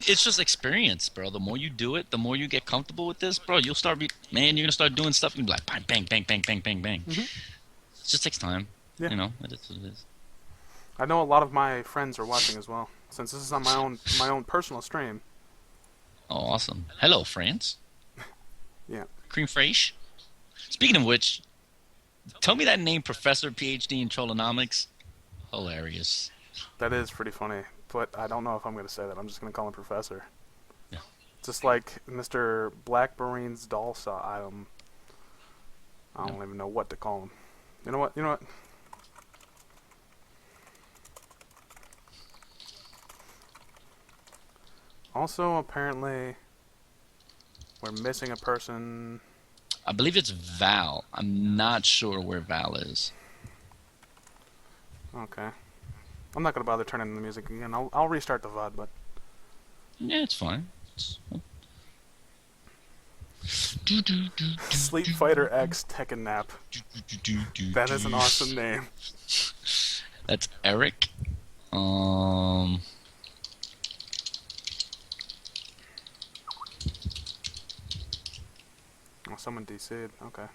it's just experience, bro. The more you do it, the more you get comfortable with this, bro. You'll start, man. You're gonna start doing stuff. And be like, bang, bang, bang, bang, bang, bang, bang. Hmm. It just takes time, Yeah. you know. It is what it is. I know a lot of my friends are watching as well, since this is on my own personal stream. Oh, awesome. Hello, France. Yeah, Cream fraiche. Speaking of which, tell me that name, Professor PhD in Trollonomics. Hilarious. that is pretty funny, but I don't know if I'm going to say that. I'm just going to call him Professor. Yeah. Just like Mr. Blackburn's doll saw. I No. don't even know what to call him. You know what? You know what? Also, apparently, we're missing a person. I believe it's Val. I'm not sure where Val is. Okay. I'm not going to bother turning the music again. I'll restart the VOD, but Yeah, it's fine. Do, do, do, do, Sleep do, Fighter X Tekken Nap. do, do, do, do, That is an do. awesome name. That's Eric. Um, Oh, someone DC'd. Okay.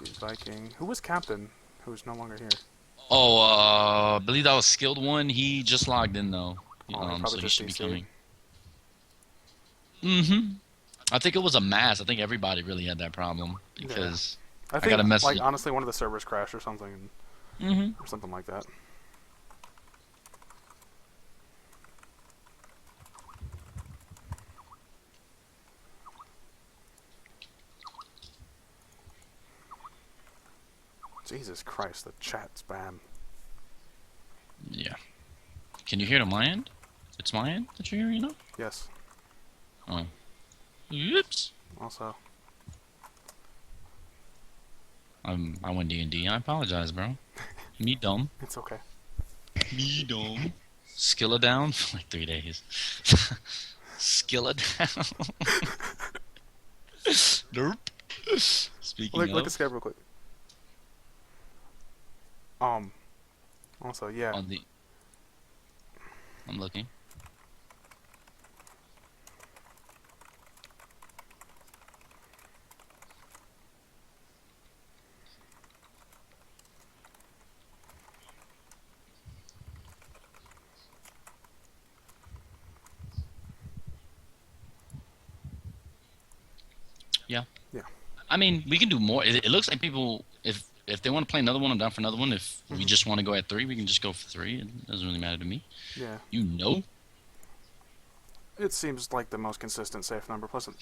Let's see, Viking. Who was captain? Who's no longer here? I believe that was skilled one. He just logged in though. Oh, he So probably he just should be DC'd. coming. Mm-hmm. I think it was a mass. I think everybody really had that problem Yeah. because I I got think, a like, message. honestly, one of the servers crashed or something, Mm-hmm. or something like that. Jesus Christ, the chat spam. Yeah. Can you hear it on my end? It's my end that you're hearing, Yes. Oh. Oops. Also, I went D&D. I apologize, bro. Me dumb. it's okay. Me dumb. Skilla down for like 3 days. Skilla down. Derp. Speaking Look at of, Skype real quick. Also, yeah. on the, I'm looking. Yeah. Yeah. I mean, we can do more. It looks like people, if they want to play another one, I'm down for another one. If we Hmm. just want to go at 3, we can just go for 3. It doesn't really matter to me. Yeah. You know? It seems like the most consistent safe number. Plus, it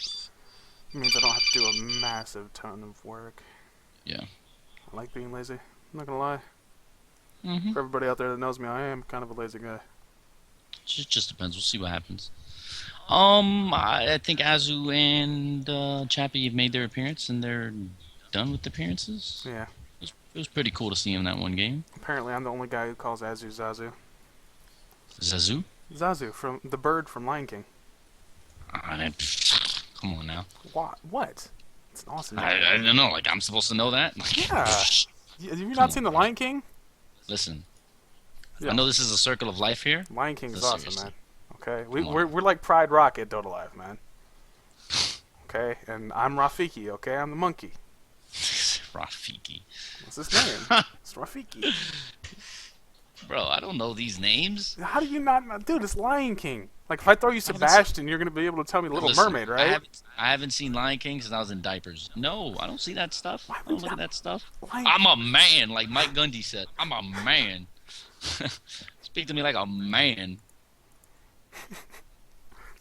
means I don't have to do a massive ton of work. Yeah. I like being lazy. I'm not gonna lie. Mm-hmm. For everybody out there that knows me, I am kind of a lazy guy. Just depends. We'll see what happens. I think Azu and Chappie have made their appearance, and they're done with appearances. Yeah. It was pretty cool to see him in that one game. Apparently, I'm the only guy who calls Azu Zazu. Zazu? Zazu from the bird from Lion King. Come on now. What? What? It's an awesome name. I don't know. Like I'm supposed to know that. Yeah. Have you Come not on. seen the Lion King? Listen, Yeah. I know this is a circle of life here. Lion King But is awesome, seriously, man. Okay, come on. we're like Pride Rock at Dotalive, man. Okay, and I'm Rafiki. Okay, I'm the monkey. Rafiki. What's his name? It's Rafiki. Bro, I don't know these names. How do you not, dude? It's Lion King. Like, if I throw you I haven't seen, Sebastian, you're gonna be able to tell me Little listen, Mermaid, I right? haven't I haven't seen Lion King since I was in diapers. No, I don't see that stuff. Why I would don't look at you? that stuff. Lion, I'm a man, like Mike Gundy said. I'm a man. Speak to me like a man.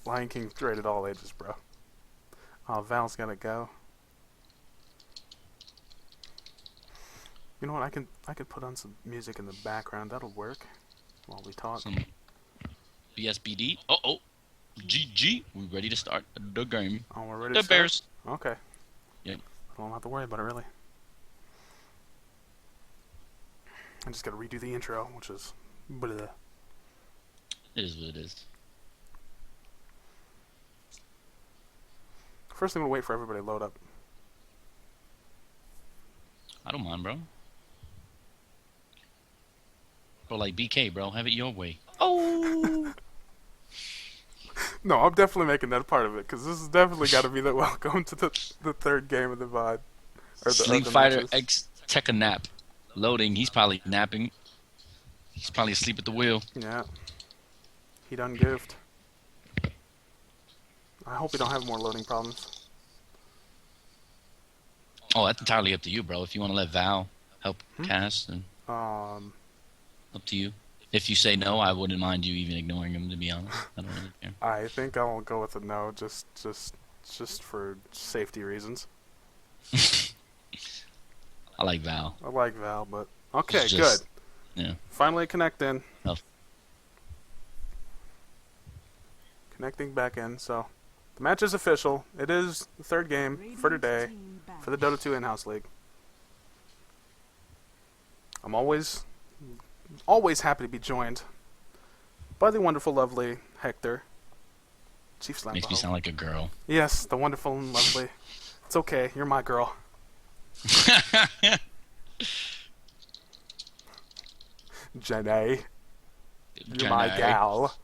Lion King's rated all ages, bro. Oh, Val's gotta go. You know what? I could put on some music in the background. That'll work while we talk. Some BSBD. Oh. GG. We ready to start the game. Oh, we're ready The to start. Bears. Okay. Yep. I don't have to worry about it really. I just gotta redo the intro, which is bleh. It is what it is. First, I'm gonna wait for everybody to load up. I don't mind, bro. Bro, like BK, bro. Have it your way. Oh! No, I'm definitely making that a part of it because this has definitely got to be the welcome to the third game of the VOD or Sleep the Fighter matches. X Tech a nap. Loading. He's probably napping. He's probably asleep at the wheel. Yeah, he done goofed. I hope we don't have more loading problems. Oh, that's entirely up to you, bro. If you want to let Val help cast, then Um, up to you. If you say no, I wouldn't mind you even ignoring him. To be honest, I don't really care. I think I'll go with a no, just for safety reasons. I like Val. I like Val, but okay, It's good. just, yeah. Finally connecting. No. Connecting back in. So the match is official. It is the third game for today for the Dota 2 in-house league. I'm always happy to be joined by the wonderful, lovely Hector. Chief Slambo. Makes me sound like a girl. Yes, the wonderful and lovely. It's okay. You're my girl. Janae. You're my gal.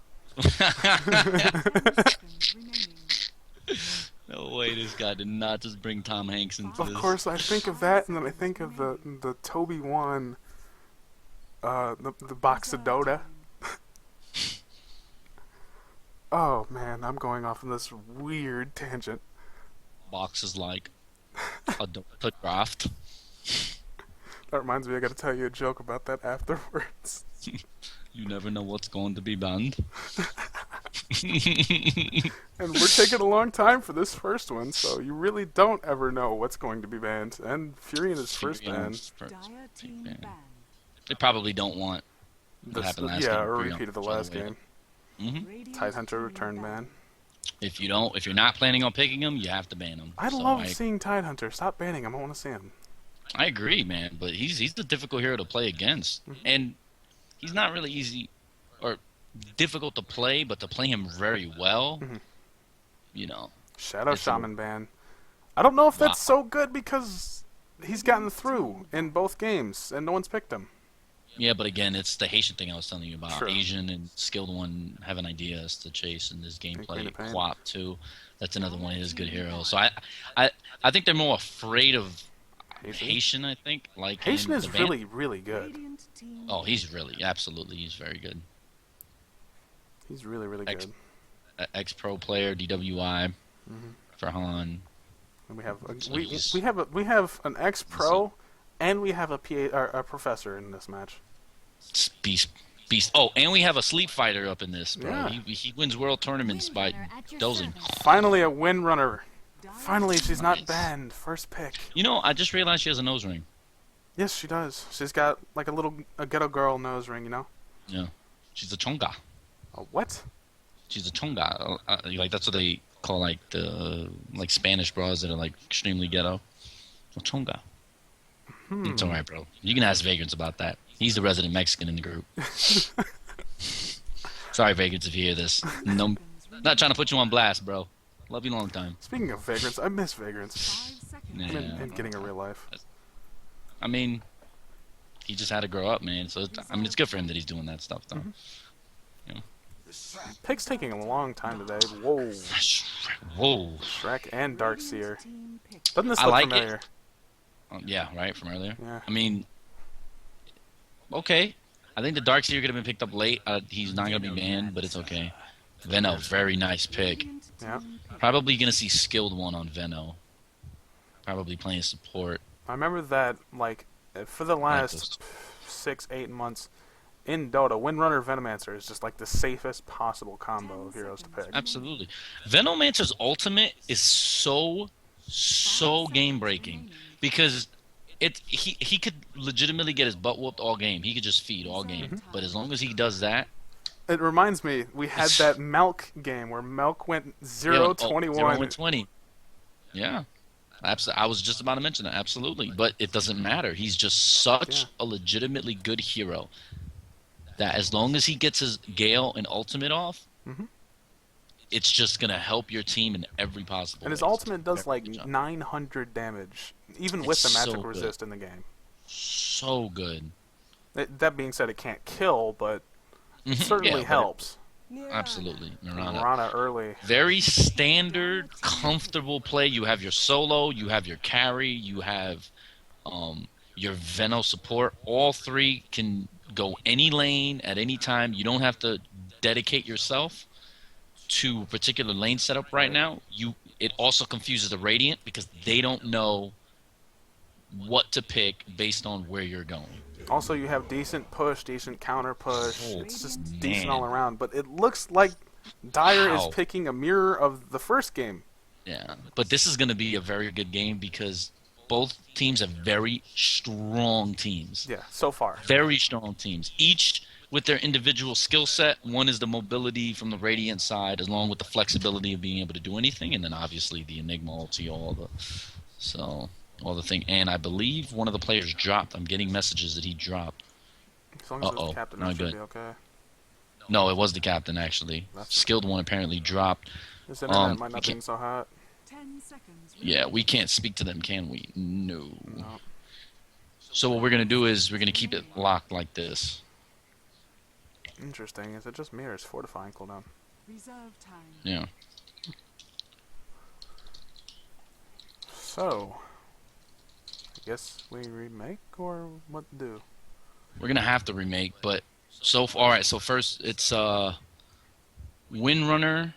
No way, this guy did not just bring Tom Hanks into Of this. course, I think of that, and then I think of the Toby one, the box of Dota. Oh man, I'm going off on this weird tangent. Boxes like a Dota draft. That reminds me, I gotta tell you a joke about that afterwards. You never know what's going to be banned. And we're taking a long time for this first one, so you really don't ever know what's going to be banned. And Furiona's first ban. They probably don't want what happened last game. Yeah, a repeat of the last game. Mm-hmm. Tidehunter return ban. If you're not planning on picking him, you have to ban him. I love seeing Tidehunter. Stop banning him. I want to see him. I agree, man. But he's the difficult hero to play against, and he's not really easy or difficult to play, but to play him very well, you know. Shadow Shaman ban. I don't know if that's so good because he's gotten through in both games and no one's picked him. Yeah, but again, it's the Haitian thing I was telling you about. Sure. Asian and skilled one have an idea as to chase in this gameplay. Quap too. That's another one of his good heroes. So I think they're more afraid of Haitian, I think. Like Haitian is really, really good. Oh, he's he's very good. He's really, really good. Ex-pro player, DWI, Farhan. And we have an ex-pro, and we have a professor in this match. Beast. Oh, and we have a sleep fighter up in this, bro. Yeah. He wins world tournaments by dozing. Finally, a win runner. Finally, she's not banned. First pick. You know, I just realized she has a nose ring. Yes, she does. She's got like a ghetto girl nose ring, you know? Yeah. She's a chonga. A what? She's a chonga. Like that's what they call like the Spanish bras that are like extremely ghetto. A chonga. It's alright, bro. You can ask Vagrants about that. He's the resident Mexican in the group. Sorry, Vagrants, if you hear this. No, not trying to put you on blast, bro. Love you long time. Speaking of Vagrants, I miss Vagrants. Yeah, and getting a real life. I mean, he just had to grow up, man. So it's good for him that he's doing that stuff, though. You know? Pick's taking a long time today. Whoa. Whoa. Shrek and Darkseer. Doesn't this look familiar? Yeah, right, from earlier. Yeah. I mean, okay. I think the Darkseer could have been picked up late. He's not going to be banned, but it's okay. Veno, very nice pick. Yeah. Probably going to see skilled one on Veno. Probably playing support. I remember that, like, for the last 6-8 months in Dota, Windrunner Venomancer is just like the safest possible combo of heroes to pick. Absolutely. Venomancer's ultimate is so game breaking because he could legitimately get his butt whooped all game. He could just feed all game. But as long as he does that, it reminds me, we had that Melk game where Melk went 0-21. 0-20. Yeah. I was just about to mention that. Absolutely. But it doesn't matter. He's just such a legitimately good hero that as long as he gets his Gale and ultimate off, it's just going to help your team in every possible way. And his ultimate does like 900 damage, even with the magic resist in the game. So good. That being said, it can't kill, but it Yeah, certainly but helps. absolutely, Mirana. Rana early. Very standard, comfortable play. You have your solo, you have your carry, you have your Veno support. All three can go any lane at any time. You don't have to dedicate yourself to a particular lane setup right now. It also confuses the Radiant because they don't know what to pick based on where you're going. Also, you have decent push, decent counter push. Oh It's just decent all man. around. But it looks like Dire is Wow. picking a mirror of the first game. Yeah. But this is going to be a very good game because both teams have very strong teams. Yeah, so far. Very strong teams. Each with their individual skill set. One is the mobility from the Radiant side, along with the flexibility of being able to do anything, and then obviously the Enigma ulti, all the thing. And I believe one of the players dropped. I'm getting messages that he dropped. As long as it's the Uh-oh, captain, not that should good. be okay. No, it was the captain actually. That's Skilled one apparently dropped. This internet might we not can't, be so hot. 10 seconds. yeah, we can't speak to them, can we? No. No. So what we're gonna do is we're gonna keep it locked like this. Interesting. Is it just me or is fortifying cooldown? Reserve time. Yeah. So, I guess we remake or what to do? We're gonna have to remake, but all right. So first, it's Windrunner,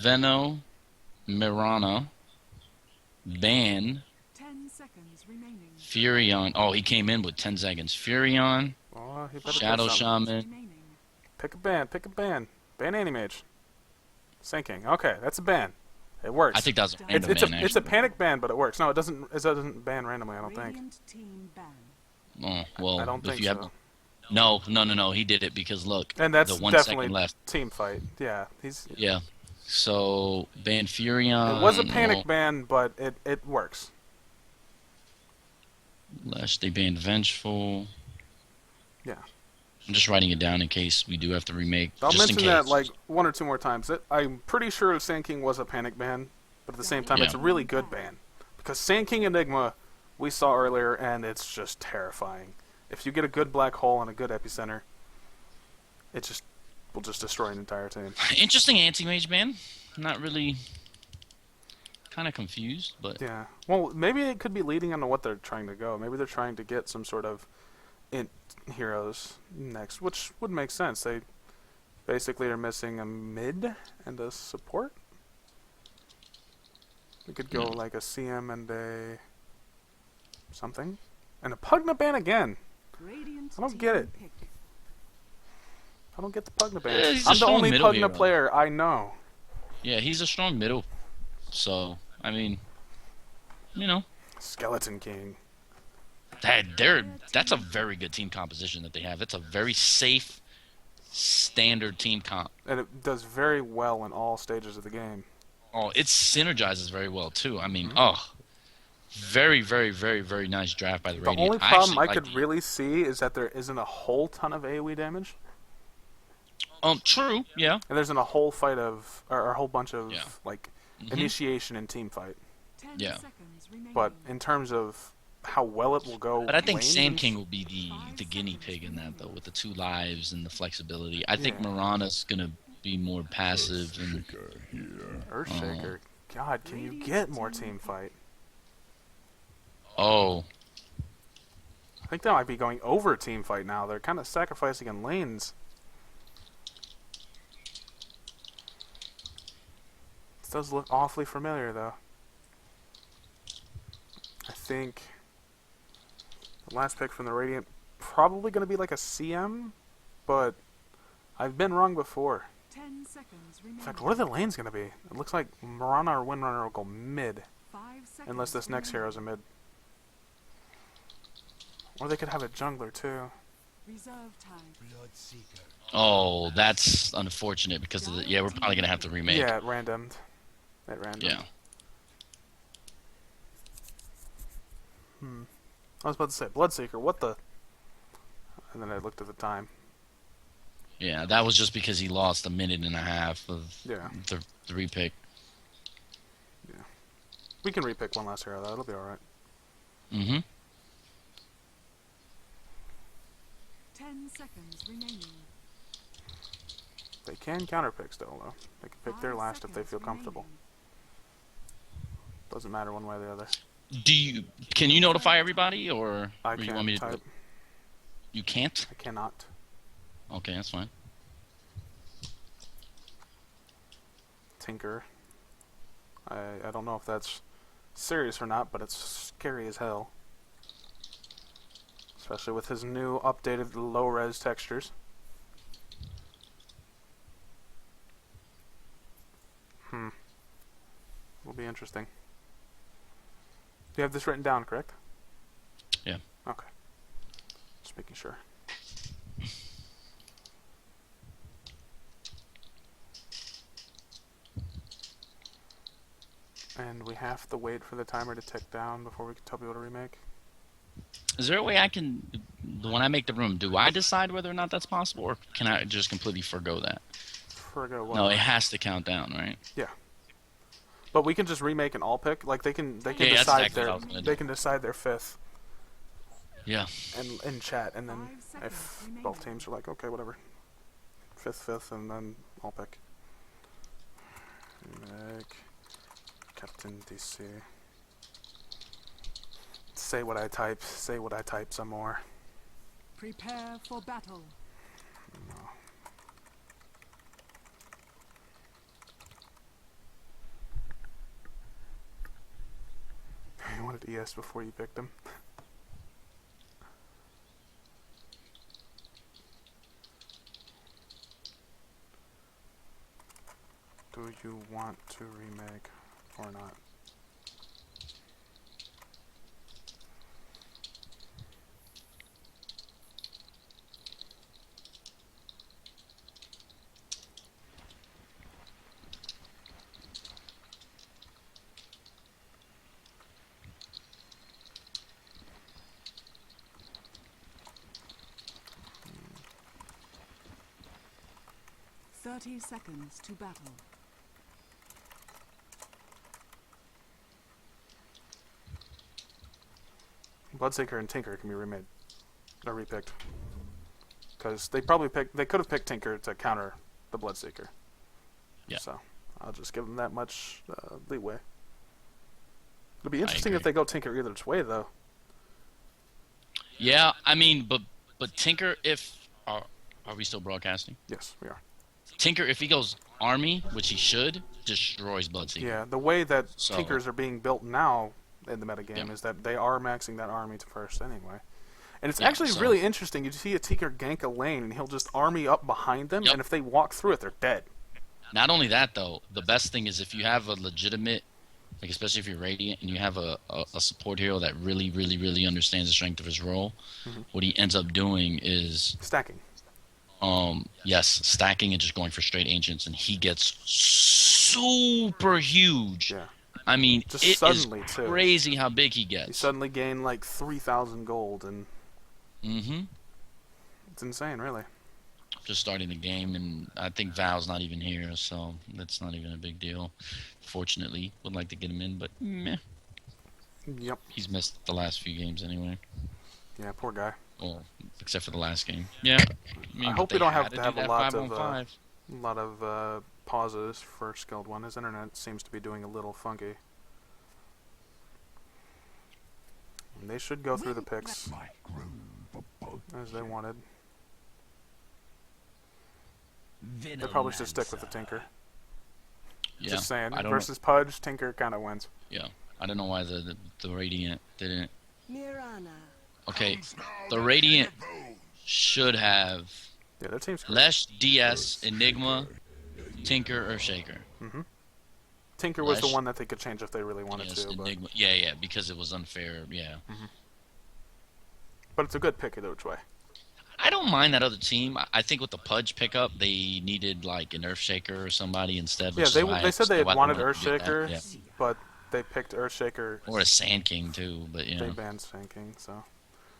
Veno, Mirana, Ban, 10 seconds remaining. Furion. Oh, he came in with 10 seconds. Furion, Oh, he better Shadow pick something. Shaman. Remaining. Pick a ban. Pick a ban. Ban Animage. Sinking. Okay, that's a ban. It works. I think that was a It's- random it's ban. a it's a Actually. panic ban, but it works. No, it doesn't. It doesn't ban randomly. I don't think. Radiant team ban. Oh well, I don't if think you so. have no. He did it because look, And that's the 1 definitely second left. team fight. Yeah, he's. Yeah. So ban Furion. It was a panic well, ban, but it works. Last they banned Vengeful. Yeah. I'm just writing it down in case we do have to remake. I'll just mention in case. that like one or two more times. I'm pretty sure Sand King was a panic ban, but at the same time, it's a Yeah. really good ban because Sand King Enigma we saw earlier, and it's just terrifying. If you get a good black hole and a good epicenter, it just will just destroy an entire team. Interesting anti-mage ban. Not really. Kind of confused, but Yeah. Well, maybe it could be leading on to what they're trying to go. Maybe they're trying to get some sort of int heroes next, which would make sense. They basically are missing a mid and a support. We could go Yeah. like a CM and a something. And a Pugna ban again. Radiant I don't team get it. pick. I don't get the Pugna ban. Yeah, he's a I'm the strong only middle Pugna hero. player I know. yeah, he's a strong middle. So I mean, you know, Skeleton King. that's a very good team composition that they have. It's a very safe, standard team comp. And it does very well in all stages of the game. Oh, it synergizes very well too. I mean, Mm-hmm. oh, very, very, very, very nice draft by the The Radiant. only problem I actually could like really see is that there isn't a whole ton of AoE damage. True, yeah. And there isn't a whole fight of, or a whole bunch of, Yeah. like, Mhm. initiation and team fight. 10 Yeah. seconds remaining. But in terms of how well it will go, But I think lanes Sand and King will be the guinea pig in that though, with the 2 lives and the flexibility. I think Yeah. Mirana's gonna be more passive and Earthshaker. God, can you get more team fight? oh, I think that might be going over team fight now. They're kind of sacrificing in lanes. This does look awfully familiar, though. I think the last pick from the Radiant probably going to be like a CM, but I've been wrong before. 10 seconds remaining. In fact, what are the lanes going to be? It looks like Mirana or Windrunner will go mid, 5 seconds unless this next remaining. hero's a mid. Or they could have a jungler, too. Reserve time. oh, that's unfortunate because of the, yeah, we're probably gonna have to remake. Yeah, it randomed. It randomed. Yeah. I was about to say, Bloodseeker, what the... And then I looked at the time. Yeah, that was just because he lost a minute and a half of Yeah. the repick. We can repick one last hero, though. It'll be alright. Mm-hmm. 10 seconds remaining. They can counterpick still, though. They can pick their 5 last if they seconds feel comfortable. remaining. Doesn't matter one way or the other. Can you notify everybody, or I you can't want me to do type. it? You can't? I cannot. Okay, that's fine. Tinker. I don't know if that's serious or not, but it's scary as hell. Especially with his new updated low-res textures. Will be interesting. You have this written down, correct? Yeah. Okay. Just making sure. And we have to wait for the timer to tick down before we can tell people to remake. Is there a way I can, when I make the room, do I decide whether or not that's possible, or can I just completely forgo that? Forgo what? No, it has to count down, right? Yeah. But we can just remake an all pick. Like they can Yeah, decide that's exactly their what I was gonna they do. can decide their fifth Yeah. and in chat, and then 5 if seconds remaining. both teams are like, okay, whatever, fifth, and then all pick. Remake Captain DC. Say what I type. Say what I type some more. Prepare for battle. No. You wanted ES before you picked him. Do you want to remake or not? Hmm. 30 seconds to battle. Bloodseeker and Tinker can be remade or repicked because they could have picked Tinker to counter the Bloodseeker. Yeah. So I'll just give them that much leeway. It'll be interesting if agree. they go Tinker either way, though. Yeah, I mean, but Tinker, if are we still broadcasting? Yes, we are. Tinker, if he goes army, which he should, destroys Bloodseeker. Yeah, the way that So- Tinkers are being built now in the metagame Yeah. is that they are maxing that army to first anyway. And it's Yeah, actually so- really interesting. You see a Tinker gank a lane, and he'll just army up behind them, Yep. and if they walk through it, they're dead. Not only that, though, the best thing is if you have a legitimate, like especially if you're Radiant and you have a support hero that really, really, really understands the strength of his role, what he ends up doing is, Stacking. yes, stacking and just going for straight ancients, and he gets super huge. Yeah. I mean, Just it is suddenly, too. crazy how big he You gets. suddenly gain like 3,000 gold, and Mm-hmm. it's insane, really. Just starting the game, and I think Val's not even here, so that's not even a big deal. Fortunately, would like to get him in, but meh. Yep. He's missed the last few games anyway. Yeah, poor guy. Well, except for the last game. Yeah. I hope we don't have had to have do a that lot 5-on-5. of pauses for Skilled One. His internet seems to be doing a little funky. And they should go through the picks as they wanted. They probably should stick with the Tinker. Yeah. Just saying. I don't Versus Pudge, Tinker kind of wins. Yeah. I don't know why the Radiant didn't. Mirana. Okay. The Radiant should have Yeah, their team's great. Lesh, DS, Enigma, Tinker, Earthshaker. Tinker was the Lesh. one that they could change if they really wanted Yes, to. But Enigma. Yeah, because it was unfair. Yeah. it's a good pick either which way. I don't mind that other team. I think with the Pudge pickup, they needed like an Earthshaker or somebody instead. Yeah, which they is why they said they had why wanted to do that. Earthshaker, Yeah. but they picked Earthshaker. Or a Sand King too, but you They know. banned Spanking, so.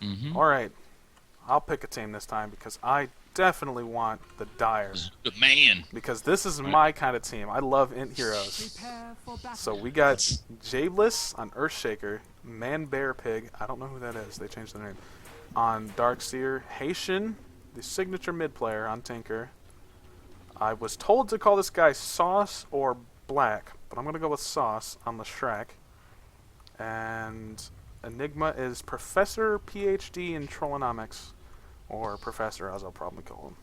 Mm-hmm. All right, I'll pick a team this time because I definitely want the Dire. Good man. Because this is my kind of team. I love int heroes. Prepare for battle. So we got Jabless on Earthshaker, Man Bear Pig. I don't know who that is. They changed their name. On Darkseer, Haitian the signature mid player on Tinker. I was told to call this guy Sauce or Black, but I'm going to go with Sauce on the Shrek. And Enigma is Professor PhD in Trollonomics, or Professor as I'll probably call him.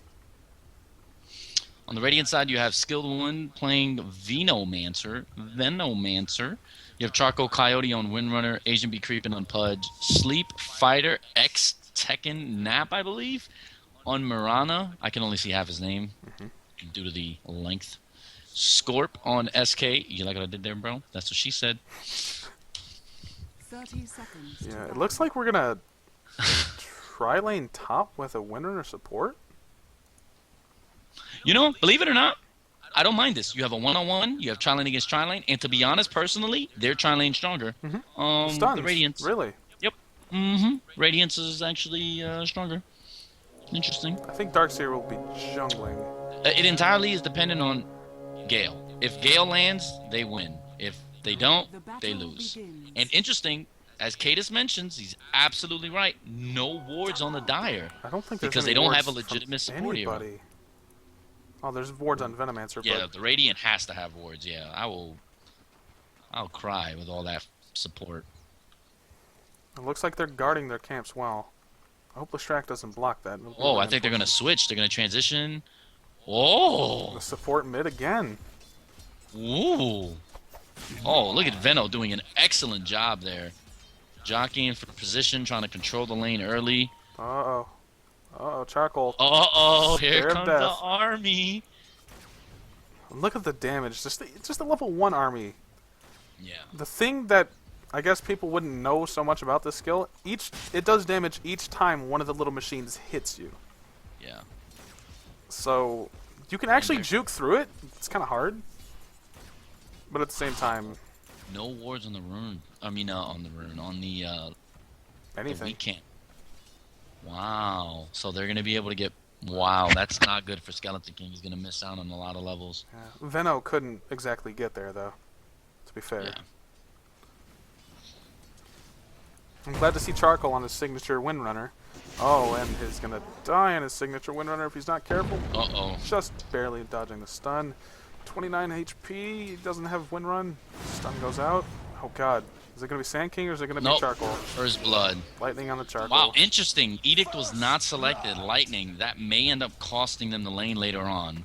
On the Radiant side, you have Skilled One playing Venomancer. You have Charcoal Coyote on Windrunner, Asian Bee Creeping on Pudge, Sleep Fighter X Tekken Nap, I believe, on Mirana. I can only see half his name due to the length. Scorp on SK. You like what I did there, bro? That's what she said. 30 seconds. Yeah, it looks like we're going to tri-lane top with a Windrunner support. You know, believe it or not, I don't mind this. You have a one-on-one, you have tri-lane against tri-lane, and to be honest, personally, they're tri-lane stronger. Stuns, the Radiance. really? Yep. Radiance is actually stronger. Interesting. I think Darkseer will be jungling. It entirely is dependent on Gale. If Gale lands, they win. If they don't, they lose. And interesting, as Cadus mentions, he's absolutely right. No wards on the Dire. I don't think there's because any they don't wards have a legitimate from support hero. anybody. Oh, there's wards on Venomancer. Yeah, but the Radiant has to have wards. Yeah, I'll cry with all that support. it looks like they're guarding their camps well. I hope Leshrac doesn't block that. Oh, I think they're gonna switch. They're gonna transition. Oh, The support mid again. ooh. Oh, look at Veno doing an excellent job there, jockeying for position, trying to control the lane early. Uh-oh. Uh-oh, Charcoal. Uh-oh, here Scared of comes the death. army. Look at the damage. Just the level 1 army. Yeah. The thing that I guess people wouldn't know so much about this skill, it does damage each time one of the little machines hits you. Yeah. So you can actually juke through it. It's kind of hard. But at the same time, No wards on the rune. I mean, on the rune. On the anything. weekend. Wow. So they're going to be able to get... Wow, that's not good for Skeleton King. He's going to miss out on a lot of levels. Yeah. Veno couldn't exactly get there, though, to be fair. Yeah. I'm glad to see Charcoal on his signature Windrunner. Oh, and he's going to die on his signature Windrunner if he's not careful. Uh-oh. Just barely dodging the stun. 29 HP, he doesn't have Windrun. Stun goes out. Oh god. Is it going to be Sand King or is it going to be Charcoal? First blood. Lightning on the Charcoal. Wow, interesting. Edict was not selected. Lightning. That may end up costing them the lane later on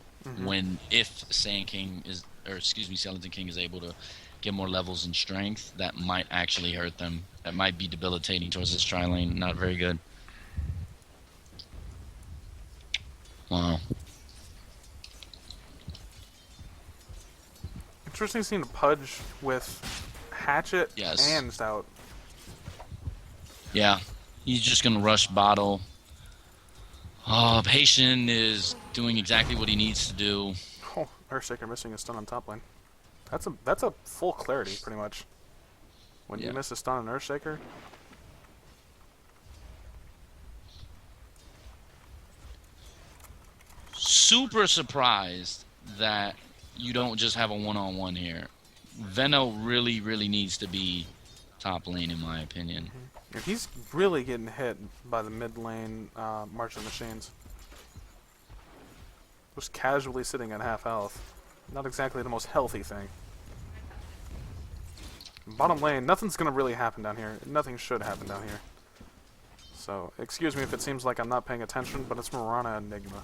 if Sand King is, or excuse me, Skeleton King is able to get more levels and strength. That might actually hurt them. That might be debilitating towards this tri-lane. Not very good. Wow. Interesting seeing Pudge with Hatchet and Stout. Yeah. He's just going to rush bottle. Haitian is doing exactly what he needs to do. Oh, Earthshaker missing a stun on top lane. That's a full clarity, pretty much. When you miss a stun on Earthshaker. Super surprised that you don't just have a one-on-one here. Veno really, really needs to be top lane, in my opinion. And he's really getting hit by the mid lane March of the Machines. Just casually sitting at half health. Not exactly the most healthy thing. Bottom lane, nothing's going to really happen down here. Nothing should happen down here. So, excuse me if it seems like I'm not paying attention, but it's Mirana Enigma.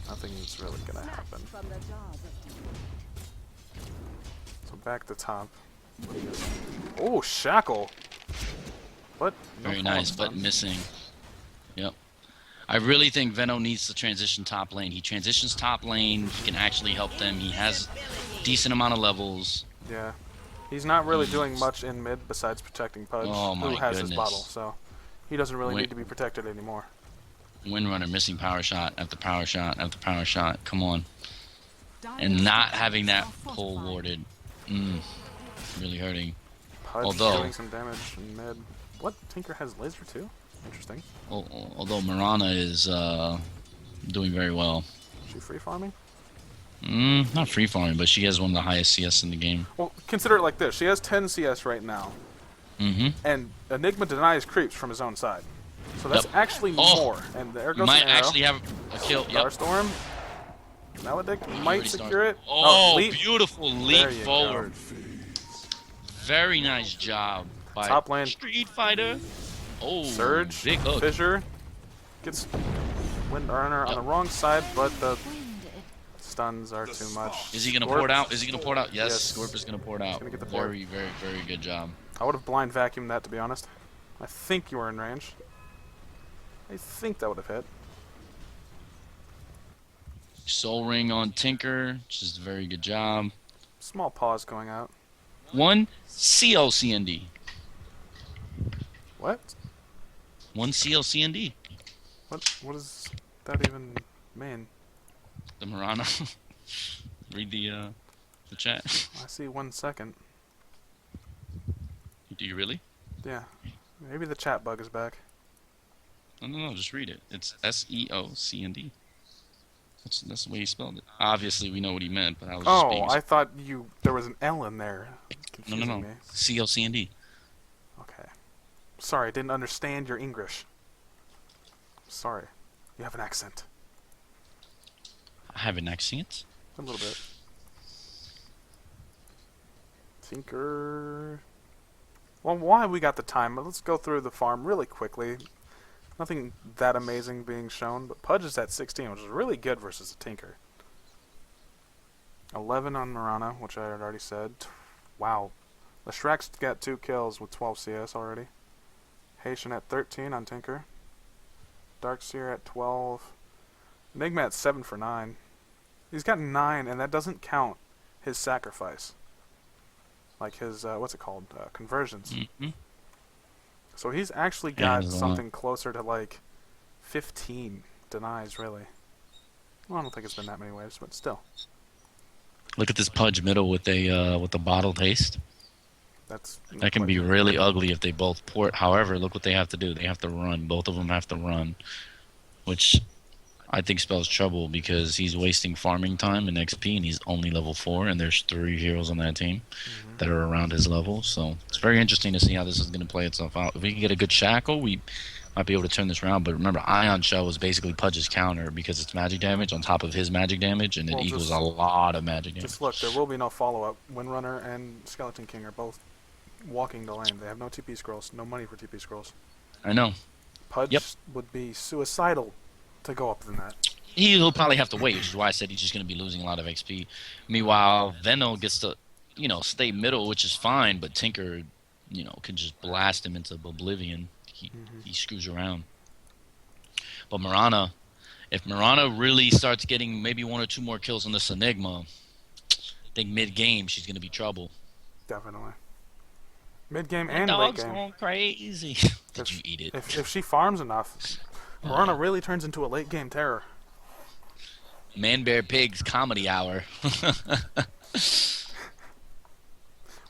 Nothing's really going to happen. So back to top. Oh, Shackle! What? No Very nice, but missing. Yep. I really think Veno needs to transition top lane. He transitions top lane, he can actually help them. He has decent amount of levels. Yeah. He's not really doing much in mid besides protecting Pudge, who has his bottle, so he doesn't really need to be protected anymore. Windrunner missing power shot after power shot after power shot. Come on. And not having that pull warded. Really hurting. Pudge doing some damage in mid. What? Tinker has laser too? Interesting. Although Mirana is doing very well. Is she free farming? Not free farming, but she has one of the highest CS in the game. Well, consider it like this. She has 10 CS right now. And Enigma denies creeps from his own side. So that's actually more. And there You goes might an arrow. actually have a kill. Yep. Starstorm. Maledict might secure it. Oh, leap. beautiful There leap you forward. go. Very nice job by Top lane. Street Fighter. Oh, Surge. big hook. Fissure. Gets Windrunner on the wrong side, but the stuns are too much. Is he gonna pour it out? Is he gonna pour it out? Yes, Scorp is gonna pour it out. Gonna get the pour. Very, very, very good job. I would have blind vacuumed that, to be honest. I think you were in range. I think that would have hit. Soul Ring on Tinker, which is a very good job. Small pause going out. One CLCND. What? One CLCND. What does that even mean? The Marana. Read the chat. I see 1 second. Do you really? Yeah. Maybe the chat bug is back. No, just read it. It's SEOCND. That's the way he spelled it. Obviously, we know what he meant, but I was just being... I thought there was an L in there. No. Me. CLCND. Okay. Sorry, I didn't understand your English. Sorry. You have an accent. I have an accent? A little bit. Tinker... Well, why we got the time? Let's go through the farm really quickly. Nothing that amazing being shown, but Pudge is at 16, which is really good versus a Tinker. 11 on Marana, which I had already said. Wow. The Shrek's got 2 kills with 12 CS already. Haitian at 13 on Tinker. Darkseer at 12. Enigma at 7 for 9. He's got 9, and that doesn't count his sacrifice. Like his, what's it called? Conversions. Mm-hmm. So he's actually got something closer to like 15 denies, really. Well, I don't think it's been that many waves, but still. Look at this Pudge middle with the bottled haste. That can be good. really ugly if they both port. However, look what they have to do. They have to run. Both of them have to run, which I think spells trouble because he's wasting farming time and XP, and he's only level 4, and there's 3 heroes on that team that are around his level. So it's very interesting to see how this is going to play itself out. If we can get a good shackle, we might be able to turn this around. But remember, Ion Shell is basically Pudge's counter because it's magic damage on top of his magic damage, and it equals a lot of magic damage. Just look, there will be no follow-up. Windrunner and Skeleton King are both walking the lane. They have no TP scrolls, no money for TP scrolls. I know. Pudge would be suicidal to go up than that. He'll probably have to wait, which is why I said he's just going to be losing a lot of XP. Meanwhile, Veno gets to, stay middle, which is fine, but Tinker, can just blast him into oblivion. He screws around. But Marana, if Marana really starts getting maybe 1 or 2 more kills on this Enigma, I think mid-game she's going to be trouble. Definitely. Mid-game and late Dog's game. going crazy. Did you eat it? If she farms enough, Marana really turns into a late-game terror. Man Bear Pig's comedy hour.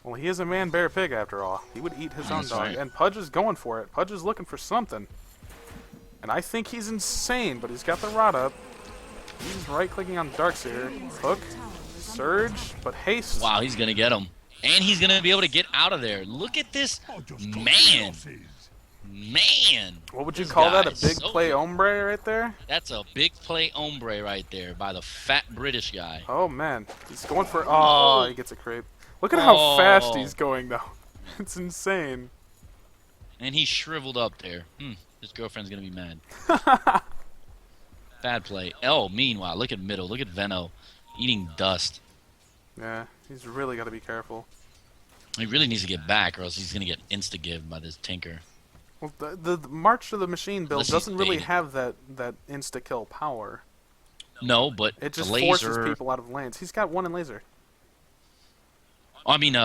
Well, he is a man bear pig after all. He would eat his own That's dog. right. And Pudge is going for it. Pudge is looking for something. And I think he's insane, but he's got the rod up. He's right-clicking on Darkseer. Hook. Surge. But haste. Wow, he's going to get him. And he's going to be able to get out of there. Look at this. Man. What would you This call that? guy A is big so play good. ombre right there? That's a big play ombre right there by the fat British guy. Oh, man. He's going for... Oh, he gets a creep. Look at how fast he's going, though. It's insane. And he's shriveled up there. His girlfriend's going to be mad. Bad play. Oh, meanwhile, look at middle. Look at Veno eating dust. Yeah, he's really got to be careful. He really needs to get back or else he's going to get insta-give by this Tinker. Well, the March of the Machine build Unless he's doesn't really baited. have that insta-kill power. No, but It just the laser... forces people out of lanes. He's got 1 in laser. I mean,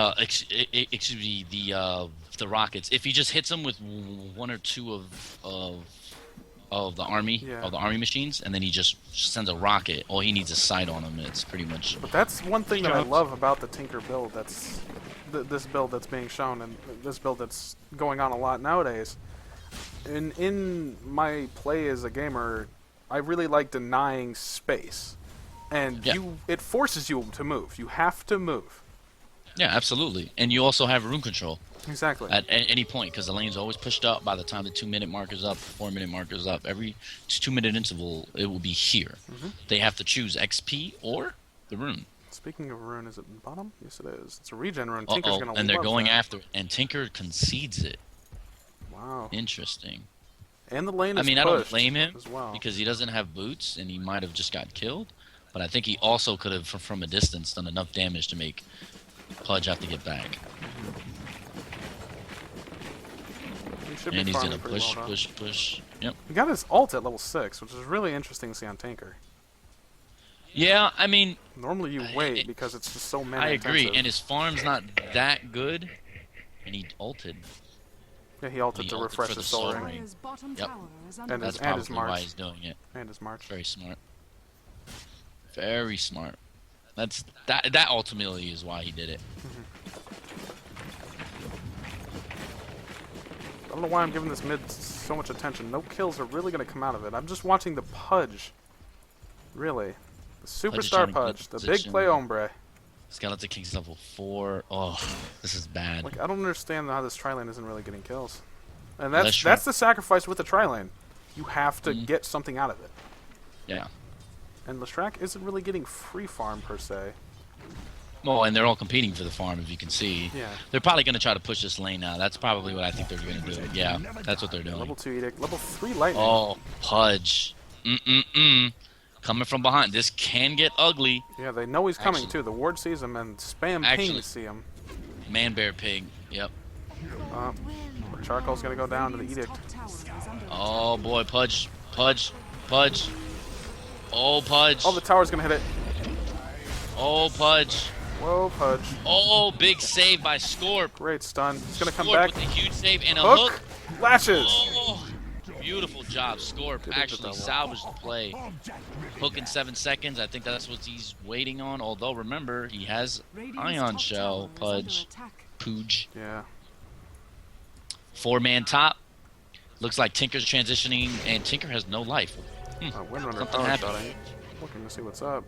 excuse me, the rockets. If he just hits them with 1 or 2 of the army, of the army machines, and then he just sends a rocket, all he needs is sight on him. It's pretty much... But that's one thing that I love about the Tinker build. That's this build that's being shown, and this build that's going on a lot nowadays. In my play as a gamer, I really like denying space, and it forces you to move. You have to move. Yeah, absolutely. And you also have room control Exactly. at any point because the lane's always pushed up. By the time the 2-minute mark is up, 4-minute mark is up, every 2-minute interval, it will be here. They have to choose XP or the rune. Speaking of rune, is it bottom? Yes, it is. It's a regen rune. Uh Tinker's oh, gonna and they're love going that. after it, and Tinker concedes it. Wow. Interesting. And the lane I is mean, I pushed don't blame him as well. because he doesn't have boots, and he might have just got killed. But I think he also could have, from a distance, done enough damage to make Pudge have to get back. He should And be he's farming gonna pretty push, well, though. push. Yep. He got his ult at level 6, which is really interesting to see on Tinker. Yeah, I mean, Normally you wait because it's just so mana I agree, intensive. and his farm's not that good, and he ulted. Yeah, he ulted he to ulted refresh for his the soul soul ring. ring. Dire's bottom Yep. tower is under And That's and his probably why march. he's doing it. And his march. Very smart. Very smart. That ultimately is why he did it. I don't know why I'm giving this mid so much attention. No kills are really going to come out of it. I'm just watching the Pudge. Really. The superstar trying to Pudge. get The big position. play hombre. Skeleton King's level 4. Oh, this is bad. Like, I don't understand how this tri-lane isn't really getting kills. And That's that's true. that's the sacrifice with the tri-lane. You have to get something out of it. Yeah. And Lestrak isn't really getting free farm, per se. Oh, and they're all competing for the farm, if you can see. Yeah. They're probably going to try to push this lane now. That's probably what I think they're going to do. Yeah, that's what they're doing. Level 2 Edict. Level 3 Lightning. Oh, Pudge. Coming from behind. This can get ugly. Yeah, they know he's coming, Actually- too. The ward sees him, and spam Actually- pings see him. Man, bear, pig. Yep. Charcoal's going to go down to the Radiant's Edict. top tower is under Oh, boy. Pudge. Oh, Pudge. Oh, the tower's going to hit it. Oh, Pudge. Whoa, Pudge. Oh, big save by Scorp. Great stun. He's going to come Scorp back. with a huge save and a Hook. hook. Lashes. Oh, beautiful job. Scorp Good actually double. salvaged the play. Hook in 7 seconds. I think that's what he's waiting on. Although, remember, he has Radiant's Ion top Shell, tower is Pudge, under attack. Pooge. Yeah. 4-man top. Looks like Tinker's transitioning, and Tinker has no life. Windrunner Something power happened. shotting. Looking to see what's up.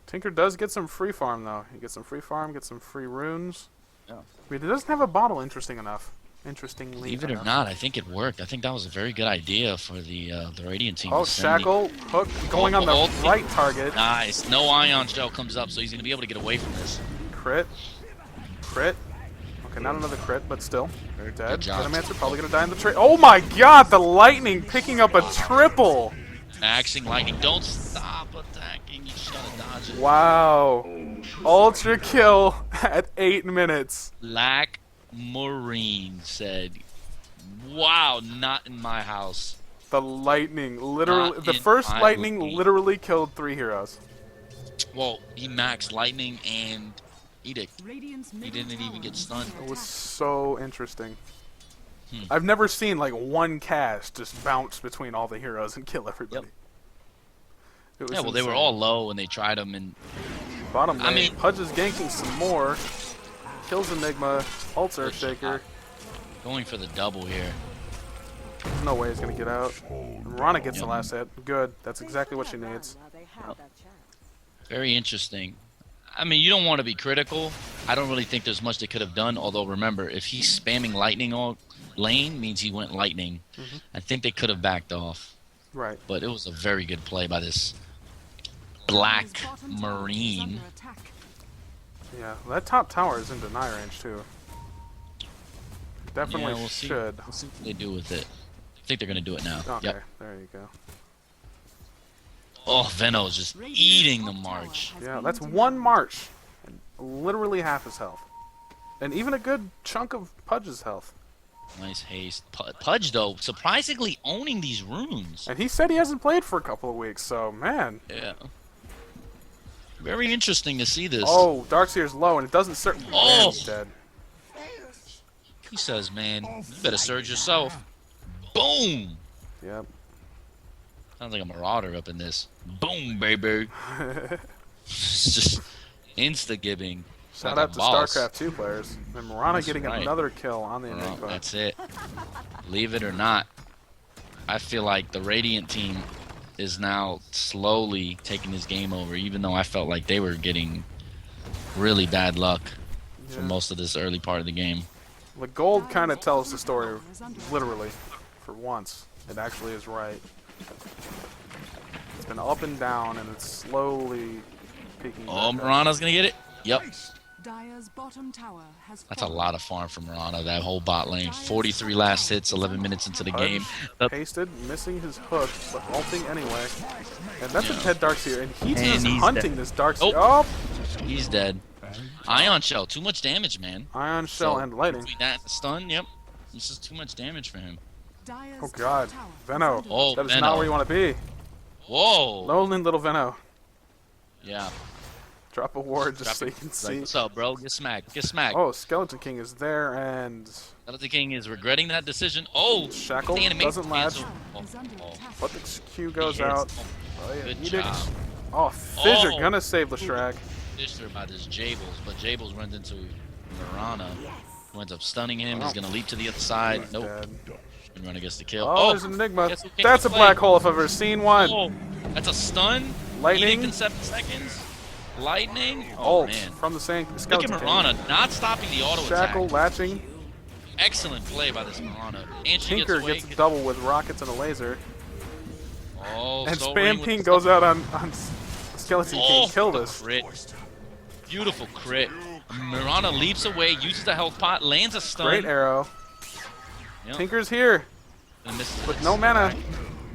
Tinker does get some free farm, though. He gets some free farm, gets some free runes. Yeah. I mean, he doesn't have a bottle interestingly Believe it or enough. not, I think it worked. I think that was a very good idea for the Radiant team. Oh, to send Shackle, hook, going on the oh, right target. Nice. No Ion Shell comes up, so he's going to be able to get away from this. Crit. Crit. Okay, not another crit, but still. Very dead. Good job. Venomancer probably going to die in the trade. Oh my god, the lightning picking up a triple! Axing Lightning. Don't stop attacking. You just got to dodge it. Wow. Ultra kill at 8 minutes. Black Marine said, wow, not in my house. The lightning, literally, Not the in first my lightning movie. literally killed 3 heroes. Well, he maxed Lightning and Edict. Radiant's He middle didn't even tower get is stunned. under It was attack. so interesting. I've never seen like one cast just bounce between all the heroes and kill everybody. It was Yeah, well, they were insane. all low and they tried them, and Bottom lane, I mean- Pudge is ganking some more. Kills Enigma, ults Earthshaker. going for the double here. There's no way he's gonna get out. Rana gets the last hit. Good. That's exactly what she needs. Very interesting. I mean, you don't want to be critical. I don't really think there's much they could have done. Although, remember, if he's spamming Lightning all lane, means he went Lightning. I think they could have backed off. Right. But it was a very good play by this Black Dire's bottom tower is Marine. under attack. Yeah. That top tower is in deny range too. Definitely Yeah, we'll see. should. We'll see what they do with it. I think they're going to do it now. Okay. Yep. There you go. Oh, Veno's just Radiant's eating the top march. tower has Yeah, been that's denied. one march. And literally half his health. And even a good chunk of Pudge's health. Nice haste. Pudge, though, surprisingly owning these runes. And he said he hasn't played for a couple of weeks, so man. Yeah. Very interesting to see this. Oh, Darkseer's low, and it doesn't certainly. Oh! He's dead. He says, man, you better surge yourself. Boom! Yep. Sounds like a marauder up in this. Boom, baby. It's just insta-gibbing. Shout Like out a to boss. StarCraft 2 players. And Mirana That's getting right. another kill on the Well, Enigma. that's it. Believe it or not, I feel like the Radiant team is now slowly taking this game over, even though I felt like they were getting really bad luck for Yeah. most of this early part of the game. The gold kind of tells the story, literally, for once. It actually is right. It's been up and down, and it's slowly peaking Oh, back up. Mirana's gonna get it. Yep. Dire's bottom tower has That's a fallen. lot of farm from Mirana, that whole bot lane. 43 last hits, 11 minutes into the Pudge game. pasted, missing his hook, but ulting anyway. And that's Yeah. a dead Darkseer, and he's And just he's hunting dead. this Darkseer. Oh. Oh! He's dead. Ion Shell, too much damage, man. Ion Shell So, and Lightning. between that and the stun, yep. This is too much damage for him. Dire's Oh god. top tower is Venno. under Oh, That is Venno. not where you want to be. Whoa. Lonely little Venno. Yeah. Drop a ward just Drop so you it. can Like, see. what's up, bro? Get smacked. Get smacked. Oh, Skeleton King is there, and Skeleton King is regretting that decision. Oh, Shackle the animation doesn't latch. cancel. Oh, is under oh. attack. but the Q goes He hits. out. Oh yeah, Good Edict. job. Oh, Fissure Oh. gonna save Leshrac. Fisher by this Jables, but Jables runs into Mirana, who ends up stunning him. Wow. He's gonna leap to the other side. He's Nope. dead. And Runner gets the kill. Oh, there's an Enigma. Guess who came That's to a play? black hole if I've ever seen one. Oh, that's a stun. Lightning. Edict in 7 seconds. Lightning. Oh Ult man. from the same Look at Skeleton King. Mirana not stopping the auto Shackle attack. latching. Excellent play by this Mirana. And she Tinker gets away. gets a double with rockets and a laser. Oh, And so ring Spam with King the- goes out on Skeleton Oh, King. Kill the this. crit. Beautiful crit. Mirana leaps away, uses the health pot, lands a stun. Great arrow. Yep. Tinker's here And misses with it. no mana,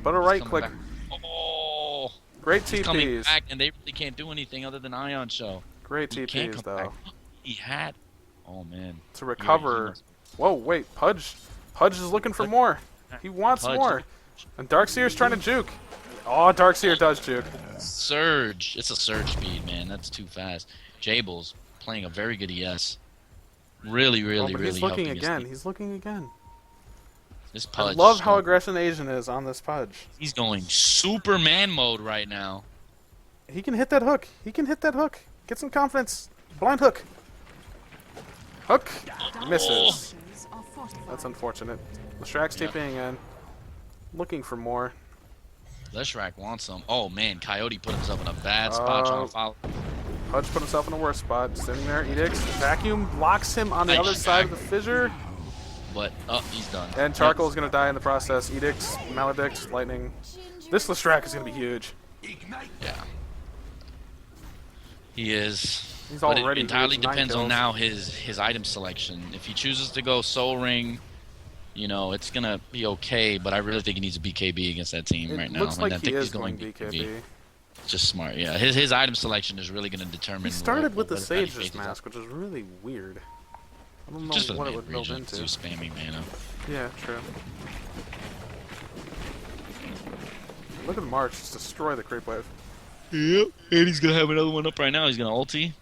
but a right Coming click. back. Oh, Great he's coming TPs. back, and they really can't do anything other than Ion Shell. Great He can't TPs come though. back. He had. Oh man. To recover. Whoa, wait, Pudge. Pudge is looking for Pudge- more. He wants Pudge- more. And Darkseer's trying to juke. Oh, Darkseer does juke. Surge. It's a surge speed, man. That's too fast. Jables playing a very good ES. Really, Oh, really, but really he's looking helping his again. team. He's looking again. This I Pudge. love is how going- aggressive Asian is on this Pudge. He's going Superman mode right now. He can hit that hook. He can hit that hook. Get some confidence. Blind hook. Hook. Misses. Structures are fortified. That's unfortunate. Leshrac Yep. TPing in. Looking for more. Leshrac wants some. Oh man, Coyote put himself in a bad spot trying to follow. Pudge put himself in a worse spot. Sitting there, Edicts. Vacuum blocks him on the Nice other side of shot. the fissure. But he's done. And Charcoal is going to die in the process. Edicts, Maledict, Lightning. This Leshrac is going to be huge. Yeah. He is. He's But already it entirely huge, 9 depends on kills. now his item selection. If he chooses to go Soul Ring, it's gonna be okay. But I really think he needs a BKB against that team It right now. looks like I he think is he's going going BKB. BKB. Just smart. Yeah. His item selection is really gonna determine. He started with the what kind of Sage's phases are. mask, which is really weird. I don't know Just for what the it would build region, into. too spammy mana. Yeah, true. Look at March just destroy the creep wave. Yep. And he's gonna have another one up right now. He's gonna ulti.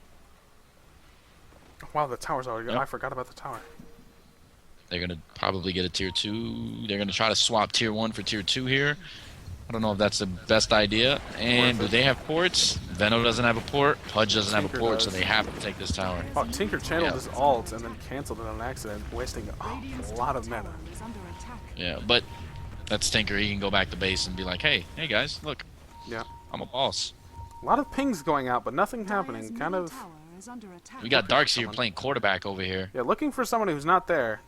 Wow, the tower's already. Yep. I forgot about the tower. They're gonna probably get a tier 2. They're gonna try to swap tier 1 for tier 2 here. I don't know if that's the best idea. And do they have ports? Venno doesn't have a port. Pudge doesn't have a Tinker port, does. so they have to take this tower. Oh, Tinker channeled Yeah. his ult and then canceled it on accident, wasting Radiant's a lot of top mana. tower is under attack. Yeah, but that's Tinker. He can go back to base and be like, hey guys, look, Yeah. I'm a boss. A lot of pings going out, but nothing Dire's happening. Kind middle of. tower is under attack. We got Looking for Darkseer someone. playing quarterback over here. Yeah, looking for someone who's not there.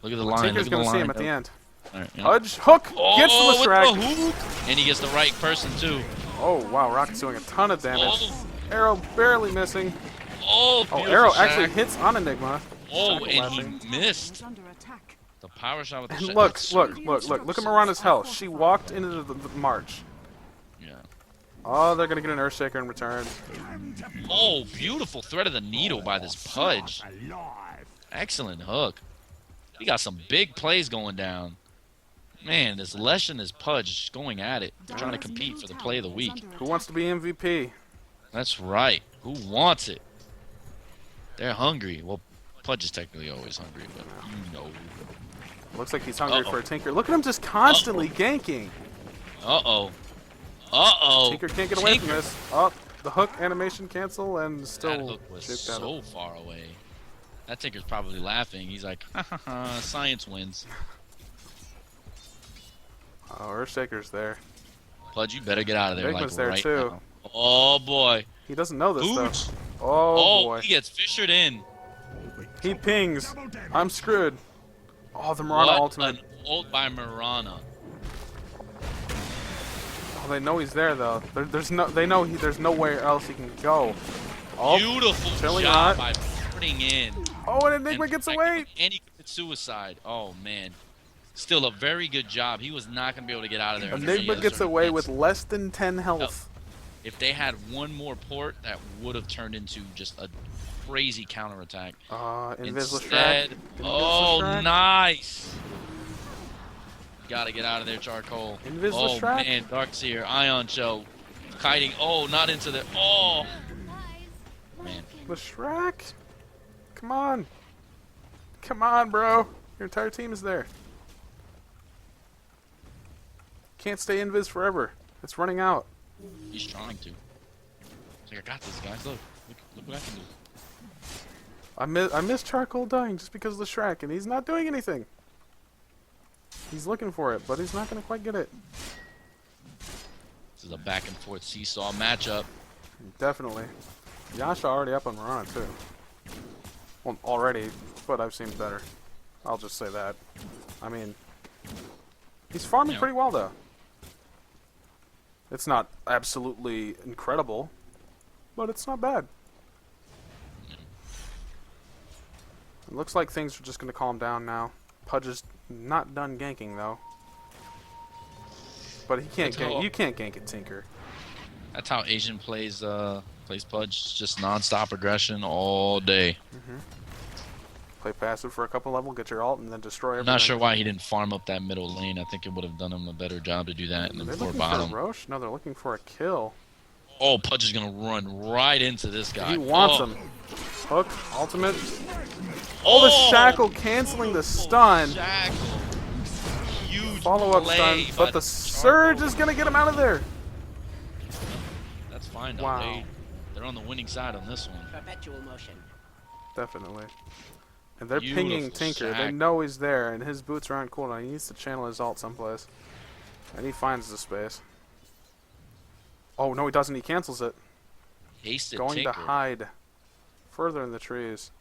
Look at the But line. Tinker's Look at the gonna see line. him at the end. All right, yeah. Pudge, hook, gets Oh, the with Leshrac. the hoop! And he gets the right person too. Oh, wow, Rocket's doing a ton of damage. Oh, Arrow barely missing. oh, Oh, beautiful Arrow shot. actually hits on Enigma. Oh, Shackle and laughing. he missed Is under attack. the power shot with the And shot. look, That's- look at Mirana's health. She walked into the march. Yeah. Oh, they're gonna get an Earthshaker in return. Oh, beautiful thread of the needle by this Pudge. Excellent hook. He got some big plays going down. Man, this Lesh and this Pudge going at it, trying to compete for the play of the week. Who wants to be MVP? That's right. Who wants it? They're hungry. Well, Pudge is technically always hungry, but you know. Looks like he's hungry Uh-oh. for a Tinker. Look at him just constantly ganking. Uh-oh. Uh-oh. Tinker can't get away from Tinker. this. Oh, the hook animation cancel and That still hook was juked out so of. far away. That Tinker's probably laughing. He's like, ha ha ha, science wins. Oh, Earthshaker's there. Pudge, you better get out of there Bigman's like there, right too. now. Oh boy. He doesn't know this Boots. though. Oh boy. He gets fissured in. He pings. I'm screwed. Oh, the Mirana What ultimate. an ult by Mirana. Oh, they know he's there though. They know there's nowhere else he can go. Oh, Beautiful chilling job hot. by putting in. Oh, and Enigma gets away. And he commits suicide. Oh, man. Still a very good job. He was not going to be able to get out of there. Enigma gets away with less than 10 health. If they had one more port, that would have turned into just a crazy counterattack. Instead, oh, nice. Got to get out of there, Charcoal. Oh, man. Darkseer, Ion Shell, kiting. Oh, not into the... Oh. Man. Leshrac? Come on. Come on, bro. Your entire team is there. Can't stay invis forever. It's running out. He's trying to. It's like, I got this, guys. Look what I can do. I miss Charcoal dying just because of the Shrek, and he's not doing anything. He's looking for it, but he's not going to quite get it. This is a back and forth seesaw matchup. Definitely. Yasha already up on Mirana, too. Well, already, but I've seen better. I'll just say that. I mean, he's farming pretty well, though. It's not absolutely incredible, but it's not bad. It looks like things are just going to calm down now. Pudge is not done ganking, though. But he can't gank. You can't gank at Tinker. That's how Asian plays Pudge. Just non-stop aggression all day. Play passive for a couple level, get your ult, and then destroy everything. I'm not sure why he didn't farm up that middle lane. I think it would have done him a better job to do that in the They're poor looking bottom. for Roche? No, they're looking for a kill. Oh, Pudge is going to run right into this guy. He wants him. Hook, ultimate. Oh, the Shackle canceling the stun. Shackle. Huge Follow-up stun, but the Surge is going to get him out of there. That's fine, though. Wow. They're on the winning side on this one. Perpetual motion. Definitely. And they're Beautiful pinging Tinker. They Shackle. know he's there, and his boots are on cooldown. He needs to channel his ult someplace. And he finds the space. Oh, no, he doesn't. He cancels it. Hasted Going Tinker. to hide further in the trees.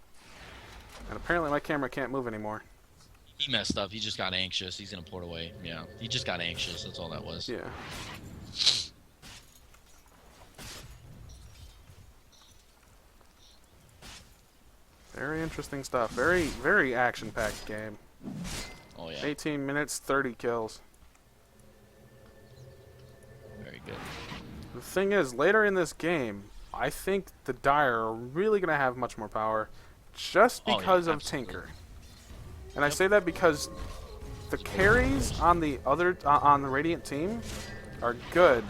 And apparently my camera can't move anymore. He messed up. He just got anxious. He's going to port away. Yeah, he just got anxious. That's all that was. Yeah. Very interesting stuff. Very, very action-packed game. Oh, yeah. 18 minutes, 30 kills. Very good. The thing is, later in this game, I think the Dire are really going to have much more power just because of Tinker. And I say that because the carries on the on the Radiant team are good,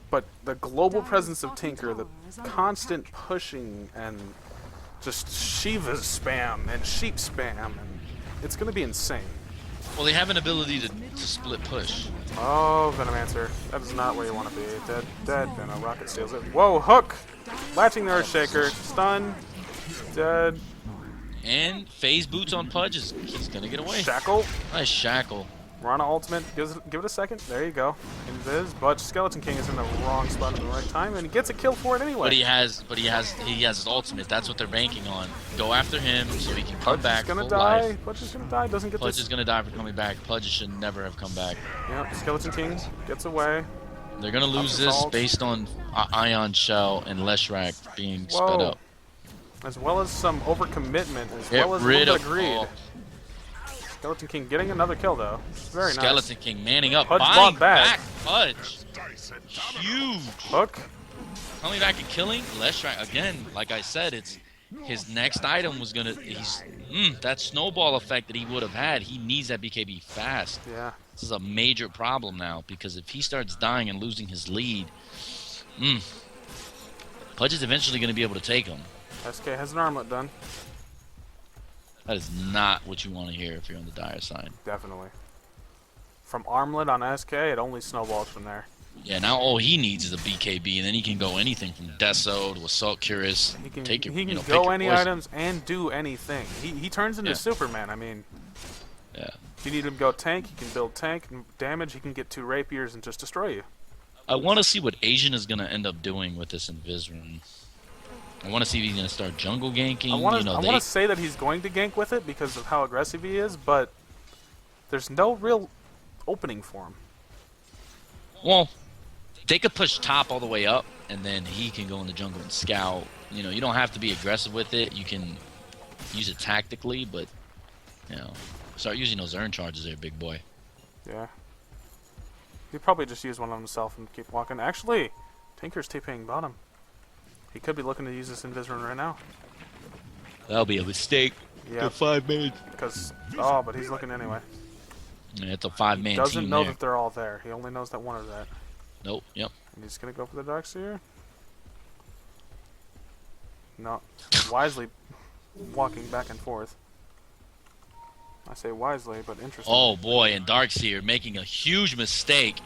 but the global presence of Tinker, the constant pushing and just Shiva spam and sheep spam, and it's going to be insane. Well, they have an ability to split push. Oh, Venomancer. That is not where you want to be. Dead. Venom. Rocket steals it. Whoa, Hook! Latching the Earthshaker. Stun. Dead. And phase boots on Pudge. He's going to get away. Shackle. Nice Shackle. Rana ultimate. Give it a second. There you go. Invis. But Skeleton King is in the wrong spot at the right time, and he gets a kill for it anyway. But he has his ultimate. That's what they're banking on. Go after him so he can come back. Pudge is gonna full die. life. Pudge is gonna die. Doesn't get Pudge this. is gonna die for coming back. Pudge should never have come back. Yep. Skeleton King gets away. They're gonna lose this Assault. based on Ion Shell and Leshrac being sped up. As well as some overcommitment, as Get well as a rid little of bit of greed. all. Skeleton King getting another kill though. Very nice. Skeleton King manning up, Pudge buying bought back. Pudge. Huge. Hook. Coming back and killing Leshrac again. Like I said, it's his next item was gonna. That snowball effect that he would have had. He needs that BKB fast. Yeah. This is a major problem now because if he starts dying and losing his lead, Pudge is eventually going to be able to take him. SK has an armlet done. That is not what you want to hear if you're on the Dire side. Definitely. From armlet on SK, it only snowballs from there. Yeah, now all he needs is a BKB, and then he can go anything from Deso to Assault Curious. He can, take your, he can pick go your any poison. items and do anything. He turns into Yeah. Superman. I mean, Yeah. if you need him to go tank, he can build tank and damage. He can get 2 rapiers and just destroy you. I want to see what Asian is going to end up doing with this Invis rune. I want to see if he's gonna start jungle ganking. I want You know, to say that he's going to gank with it because of how aggressive he is, but there's no real opening for him. well, they could push top all the way up, and then he can go in the jungle and scout. You know, you don't have to be aggressive with it. You can use it tactically, but you know, start using those urn charges there, big boy. Yeah. He'd probably just use one on himself and keep walking. Actually, Tinker's TPing bottom. He could be looking to use this invis run right now. That'll be a mistake. Yeah. 5 minutes. Because but he's looking anyway. Yeah, it's a 5-man team. Doesn't know there. that they're all there. He only knows that one is that. Nope. Yep. And he's gonna go for the Darkseer. No, wisely walking back and forth. I say wisely, but interesting. Oh boy, and Darkseer making a huge mistake.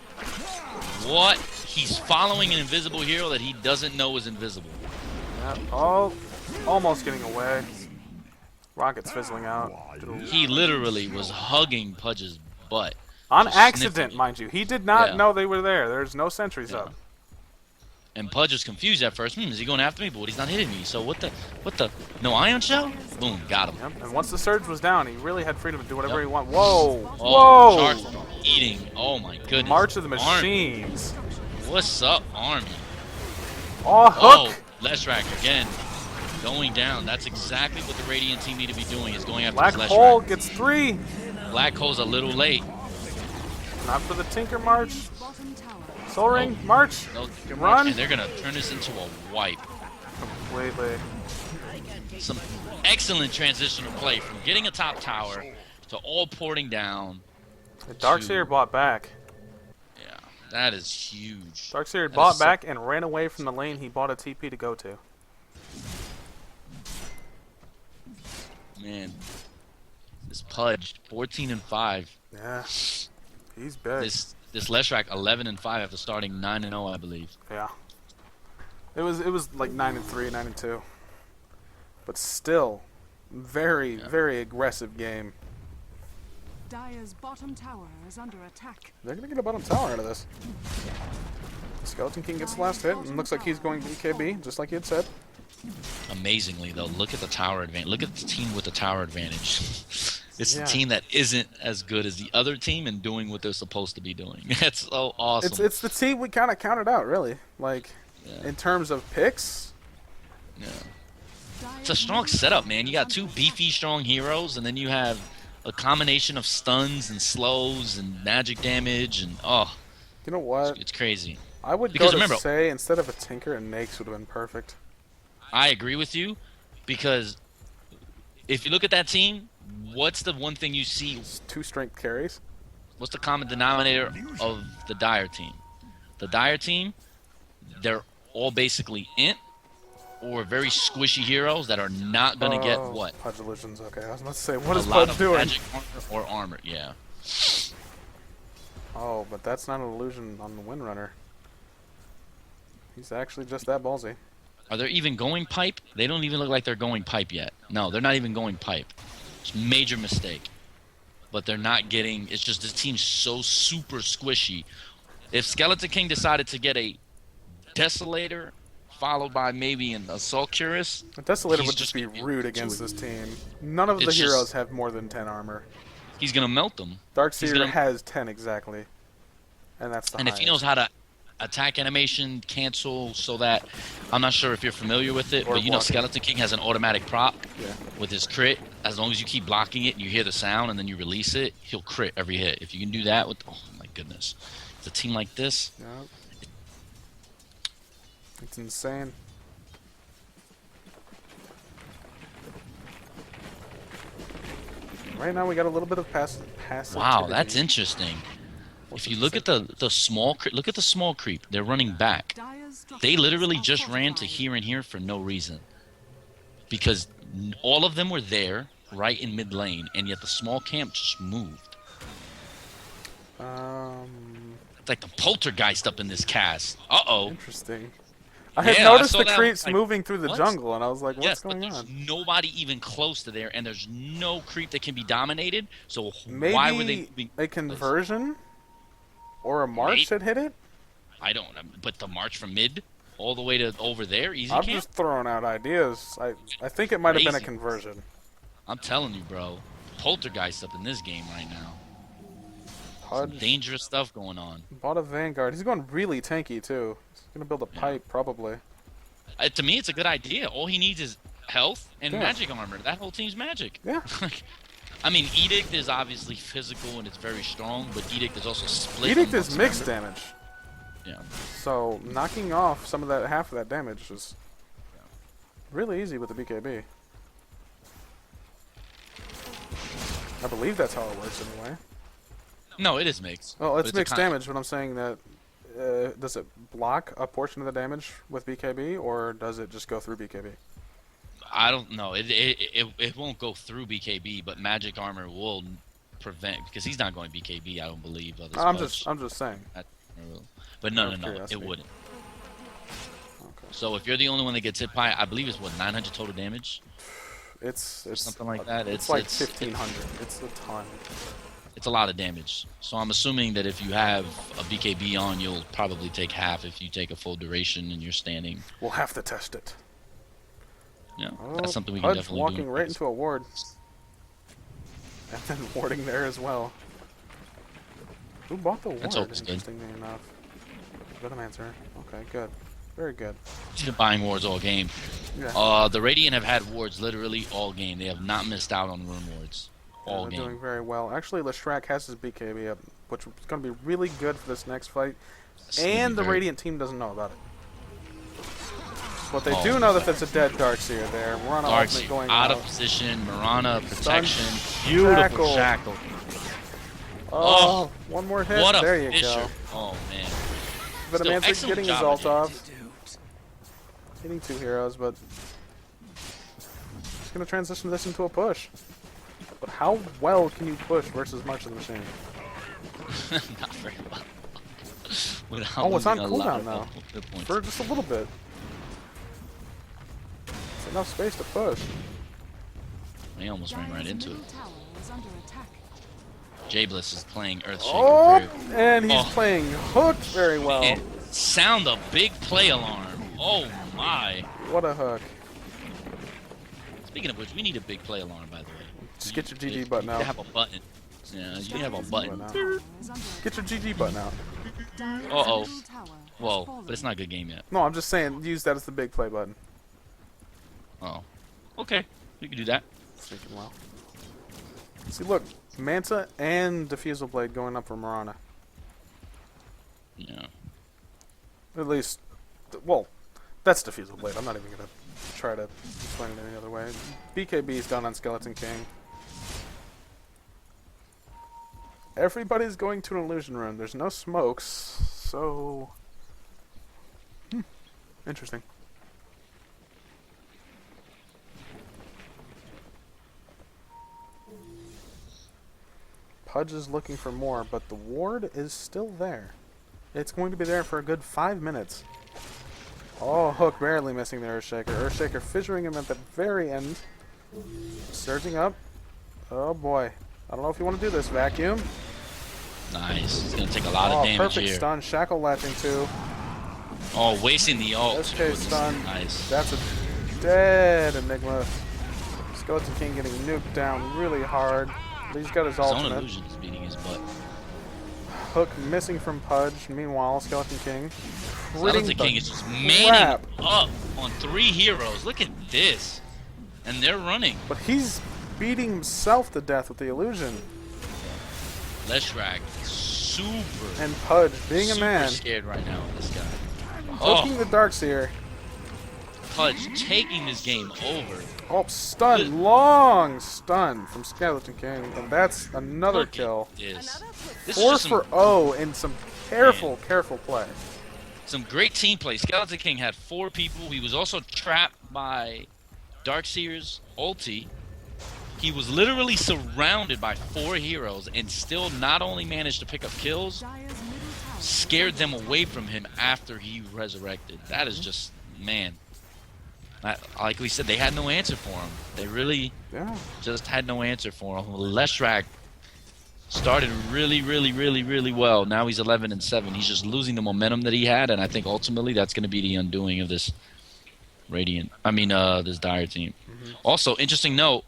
What? He's following an invisible hero that he doesn't know is invisible. Yeah. Oh, almost getting away. Rocket's fizzling out. He literally was hugging Pudge's butt. On Just accident, sniffing. mind you. He did not Yeah. know they were there. There's no sentries Yeah. up. And Pudge was confused at first. Is he going after me? But he's not hitting me. So what the? No ion shell? Boom, got him. Yep. And once the surge was down, he really had freedom to do whatever Yep. he wanted. Whoa! Oh, Whoa! Shark eating. Oh my goodness. March of the Army. Machines. What's up, Army? Oh, Oh, hook! Leshrac again. Going down. That's exactly what the Radiant team need to be doing, is going after Black this Hole Leshrac. gets 3. Black Hole's a little late. Not for the Tinker March. Bottom tower. Soul Ring, March. No, Run. And they're going to turn this into a wipe. Completely. Some excellent transitional play from getting a top tower to all porting down. The Darkseer bought back. Yeah, that is huge. Darkseer That bought is so- back and ran away from the lane he bought a TP to go to. Man, this Pudge, 14-5. Yeah. He's big. This Leshrac, 11-5 after starting 9-0, I believe. Yeah. It was like 9-3, 9-2. But still, very, very aggressive game. Dire's bottom tower is under attack. They're gonna get a bottom tower out of this. Skeleton King gets the last hit, and looks like he's going BKB, just like he had said. Amazingly, though, look at the tower advantage. Look at the team with the tower advantage. It's Yeah. the team that isn't as good as the other team and doing what they're supposed to be doing. That's so awesome. It's the team we kind of counted out, really. Like, Yeah. in terms of picks. Yeah. It's a strong setup, man. You got 2 beefy, strong heroes, and then you have a combination of stuns and slows and magic damage, and You know what? it's crazy. I would Because go to remember- say instead of a Tinker, a Nakes would have been perfect. I agree with you, because if you look at that team, what's the one thing you see? It's 2 strength carries. What's the common denominator of the Dire team? The Dire team, they're all basically int or very squishy heroes that are not going to get what? Pudge Illusions, okay. I was about to say, what is a lot Pudge of doing? magic armor or armor, yeah. Oh, but that's not an illusion on the Windrunner. He's actually just that ballsy. Are they even going pipe? They don't even look like they're going pipe yet. No, they're not even going pipe. It's a major mistake. But they're not getting... It's just this team's so super squishy. If Skeleton King decided to get a Desolator followed by maybe an Assault Curus... A Desolator He's would just be just- rude against this team. None of the It's just- heroes have more than 10 armor. He's going to melt them. Darkseer gonna- has 10 exactly. And that's the And if he knows how to attack animation, cancel, so that... I'm not sure if you're familiar with it, Or but you know blocking. Skeleton King has an automatic prop Yeah. with his crit. As long as you keep blocking it and you hear the sound and then you release it, he'll crit every hit. If you can do that with... Oh, my goodness. With a team like this... Yeah. It's insane. Right now we got a little bit of passive. Wow, that's interesting. What's If you it look say? at the small creep, look at the small creep. They're running back. Dire's They literally structures just are ran to fortified. here and here for no reason. Because all of them were there, right in mid lane, and yet the small camp just moved. It's like the poltergeist up in this cast. Uh-oh. Interesting. I had Yeah, I noticed saw the that, creeps like, moving through the what? jungle, and I was like, what's Yes, but going there's on? nobody even close to there, and there's no creep that can be dominated. So Maybe why were they moving? a conversion or a march Maybe. that hit it? I don't. But the march from mid. all the way to over there, easy I'm camp. just throwing out ideas. I think it might have been a Crazy. conversion. I'm telling you, bro. Poltergeist up in this game right now. Some Pudge dangerous stuff going on. bought a Vanguard. He's going really tanky too. He's gonna build a Yeah. pipe probably. To me, it's a good idea. All he needs is health and Yeah. magic armor. That whole team's magic. Yeah. I mean, Edict is obviously physical and it's very strong, but Edict is also split. Edict is amongst mixed members. damage. Yeah. So knocking off some of that, half of that damage is really easy with the BKB. I believe that's how it works anyway. No, it is mixed. Well, but it's a mixed con- damage, but I'm saying that does it block a portion of the damage with BKB, or does it just go through BKB? I don't know. It won't go through BKB, but magic armor will prevent because he's not going BKB. I don't believe. I'm just saying. But Out no, of it curiosity. wouldn't. Okay. So if you're the only one that gets hit by, I believe it's what 900 total damage. It's Something like that. It's like 1,500. It's a ton. It's a lot of damage. So I'm assuming that if you have a BKB on, you'll probably take half if you take a full duration and you're standing. We'll have to test it. Yeah, Oh, that's something we can Pudge definitely walking do. right into a ward. And then warding there as well. Who bought the ward? That's always good. Interestingly enough. Venom-Answer. Okay, good. Very good. He's been buying wards all game. Yeah. The Radiant have had wards literally all game. They have not missed out on room wards all They're game. doing very well. Actually, Leshrac has his BKB up, which is going to be really good for this next fight. It's gonna be And the very- Radiant team doesn't know about it. But they Oh, do know that there's a dead Darkseer there. We're on an ultimate Darkseid going out out. of position. Marana protection. Shackle. Beautiful shackle. Oh, one more hit. What a there you fisher. go. Oh man. Venom-Answer excellent getting his job, ult man. off. Hitting 2 heroes, but he's going to transition this into a push. But how well can you push versus March of the Machine? Not very well. Without Oh, it's on losing a lot cooldown of now. hit points. For just a little bit. It's enough space to push. He almost ran right Dire's into middle it. tower is under attack. Jablis is playing Earthshaker. Oh, very and he's Oh. playing hooked very well. And sound a big play alarm. Oh my. What a hook. Speaking of which, we need a big play alarm, by the way. Just get your You GG button need out. to have a button. Yeah, you have a button. Button out. Tower is under Get your GG button out. Dire's Uh-oh. middle tower has Whoa, fallen. but it's not a good game yet. No, I'm just saying, use that as the big play button. Oh. Okay, we can do that. Thinking well. See, look, Manta and Diffusal Blade going up for Marana. Yeah. At least, well, that's Diffusal Blade. I'm not even gonna try to explain it any other way. BKB's done on Skeleton King. Everybody's going to an illusion room. There's no smokes, so interesting. Pudge is looking for more, but the ward is still there. It's going to be there for a good 5 minutes. Oh, Hook barely missing the Earthshaker. Earthshaker fissuring him at the very end. Surging up. Oh boy. I don't know if you want to do this. Vacuum. Nice. He's gonna take a lot Oh, of damage perfect here. stun. Shackle latching too. Oh, wasting the ult. SK too, which is stun. Nice. That's a dead Enigma. Skeleton King getting nuked down really hard. But he's got his His own ultimate. illusion is beating his butt. Hook missing from Pudge. Meanwhile, Skeleton King critting Skeleton the King is just manning crap. up on 3 heroes. Look at this. And they're running. But he's beating himself to death with the illusion. Leshrac, super, And Pudge, being a super man, scared right now of this guy. hooking Oh, the Darkseer. Pudge taking this game over. Oh, stun, long stun from Skeleton King, and that's another Look kill. at this. This 4 is just for some, 0 in some careful play. some great team play. Skeleton King had 4 people. He was also trapped by Darkseer's ulti. He was literally surrounded by 4 heroes and still not only managed to pick up kills, Dire's middle tower scared them away from him after he resurrected. That is just, man. Like we said, they had no answer for him. They really Yeah. just had no answer for him. Leshrac Started really, really, really, really well. Now he's 11-7. He's just losing the momentum that he had, and I think ultimately that's going to be the undoing of this this Dire team. Mm-hmm. Also, interesting note: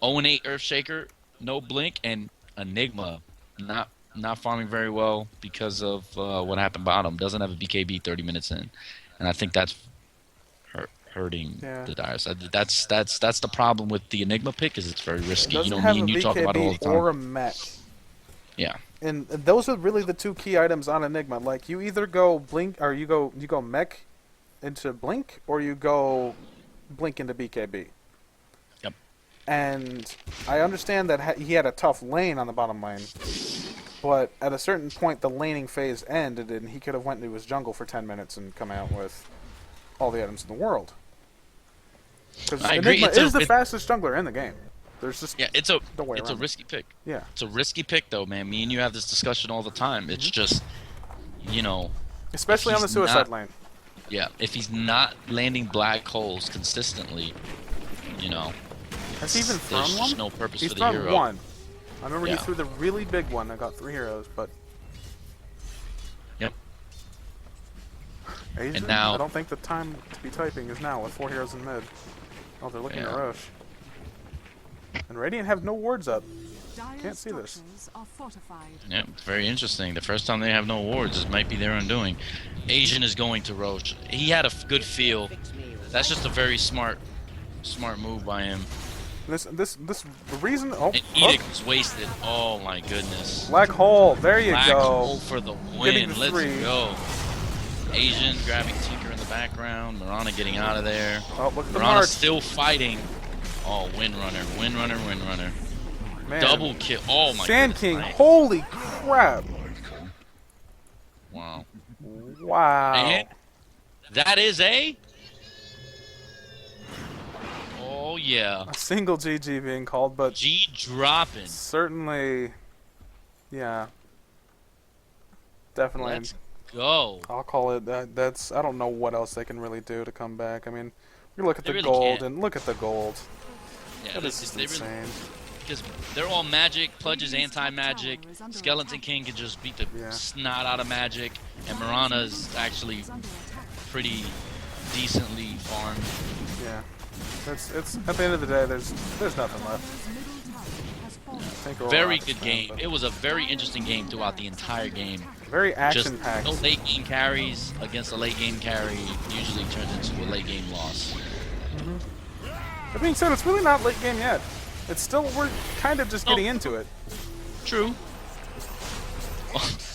0-8 Earthshaker, no blink, and Enigma not farming very well because of what happened bottom. Doesn't have a BKB 30 minutes in, and I think that's hurting the Dire. So that's the problem with the Enigma pick, is it's very risky. It doesn't Me have and a you talk about it all the BKB time. or a mech. Yeah. And those are really the two key items on Enigma. Like, you either go blink, or you go mech into blink, or you go blink into BKB. Yep. And I understand that he had a tough lane on the bottom lane, but at a certain point the laning phase ended, and he could have went into his jungle for 10 minutes and come out with all the items in the world. Because Enigma is the fastest jungler in the game. There's just it's a risky pick. Yeah, it's a risky pick though, man. Me and you have this discussion all the time. It's just, especially on the suicide lane. Yeah, if he's not landing black holes consistently, has he even thrown one? There's just no purpose He's for the hero. thrown one. I remember he threw the really big one that got 3 heroes, but. Yep. Asian? And now, I don't think the time to be typing is now with 4 heroes in mid. Oh, they're looking at Roche. And Radiant have no wards up. Can't see this. Yeah, very interesting. The first time they have no wards, it might be their undoing. Asian is going to Roche. He had a good feel. That's just a very smart move by him. The reason. Oh, and Edict was wasted. Oh my goodness. Black hole. There you Black go. Hole for the win. Let's go. Asian grabbing Tinker in the background. Mirana getting out of there. Oh, look at the Mirana march. still fighting. Oh, Windrunner. Man. Double kill. Oh my Sand goodness. King. Nice. Holy crap. Wow. Wow. And that is a. Oh yeah. A single GG being called, but G dropping. certainly, yeah, definitely. Let's go. I'll call it that. That's, I don't know what else they can really do to come back. I mean, you look at the really gold, can't. and look at the gold. Yeah, That is just insane. Because they're all magic. Pudge is anti-magic. Skeleton King can just beat the snot out of magic, and Mirana's actually pretty decently farmed. Yeah, it's at the end of the day, there's nothing left. Very good game. It was a very interesting game throughout the entire game. Very action-packed. No late game carries against a late game carry usually turns into a late game loss. That being said, it's really not late game yet. It's still, we're kind of just getting into it. True.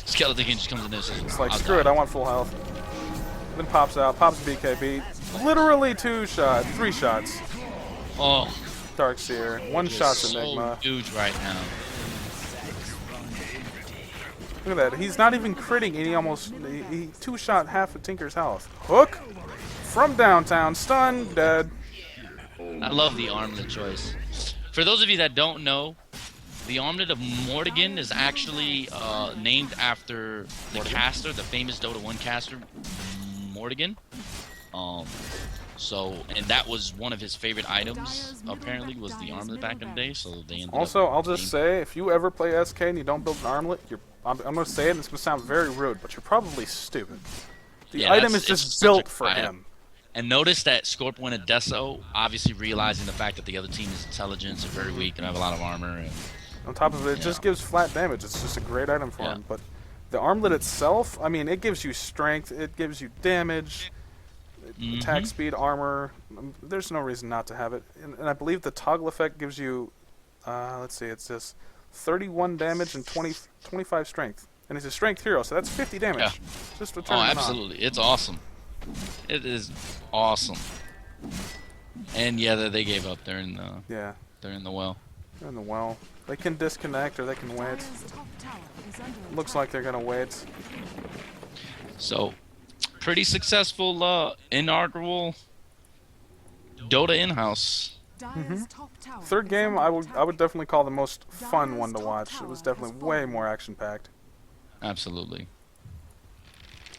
Skeleton King just comes in this. It's like, screw it, I want full health. Then pops out, pops BKB. Literally 3 shots. Oh. Darkseer, 1 shot's Enigma. So huge right now. Look at that, he's not even critting, and he 2-shot half of Tinker's health. Hook from downtown, stun, dead. I love the armlet choice. For those of you that don't know, the armlet of Mortigan is actually named after the caster, the famous Dota 1 caster, Mortigan. And that was one of his favorite items, apparently, was the armlet back in the day, so they ended Also, up I'll just say, if you ever play SK and you don't build an armlet, I'm going to say it, and it's going to sound very rude, but you're probably stupid. The item is just built for him. And notice that Scorp went at Deso, obviously realizing the fact that the other team is intelligent and very weak and have a lot of armor. And, on top of it, it just gives flat damage. It's just a great item for him. But the armlet itself, I mean, it gives you strength, it gives you damage, attack speed, armor. There's no reason not to have it. And I believe the toggle effect gives you, let's see, it's just 31 damage and 25 strength. And he's a strength hero, so that's 50 damage. Yeah. Just to turn him on. Absolutely. It's awesome. It is awesome. And yeah, they gave up. They're in the well. They're in the well. They can disconnect or they can wait. Looks like they're gonna wait. So, pretty successful inaugural Dota in-house. Third game, I would definitely call the most fun one to watch. It was definitely way more action-packed. Absolutely.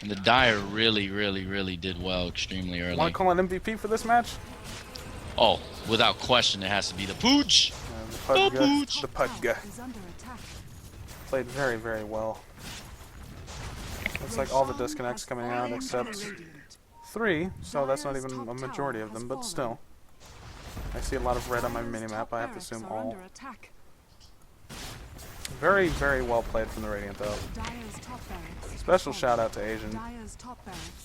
And the Dire really, really, really did well extremely early. Want to call an MVP for this match? Oh, without question, it has to be the Pooch. The Pudga. Played very, very well. Looks like all the disconnects coming out except 3, so that's not even a majority of them, but still. I see a lot of red on my minimap, I have to assume all. Very, very well played from the Radiant, though. Special shout out to Asian.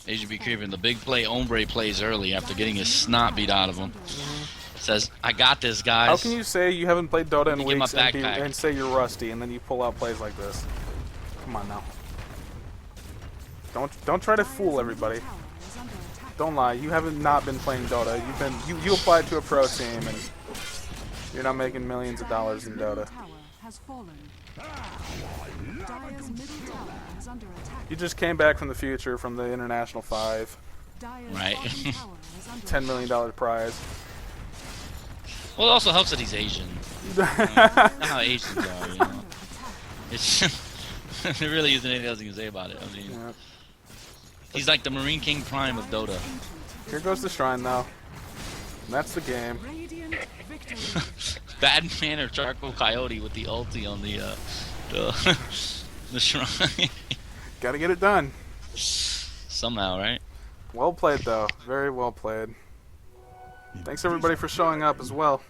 Asian be creeping. The big play, Ombre plays early after getting his snot beat out of him. Says, I got this, guys. How can you say you haven't played Dota in weeks backpack. and say you're rusty, and then you pull out plays like this? Come on now. Don't try to fool everybody. Don't lie. You haven't not been playing Dota. You applied to a pro team, and you're not making millions of dollars in Dota. You just came back from the future from the International 5. Right. $10 million prize. Well, it also helps that he's Asian. You know how Asians are, you know. It's there really isn't anything else you can say about it. I mean, Yeah. he's like the Marine King Prime of Dota. Here goes the shrine, though. And that's the game. Batman or Charcoal Coyote with the ulti on the shrine. Gotta get it done. Somehow, right? Well played, though. Very well played. Thanks, everybody, for showing up as well.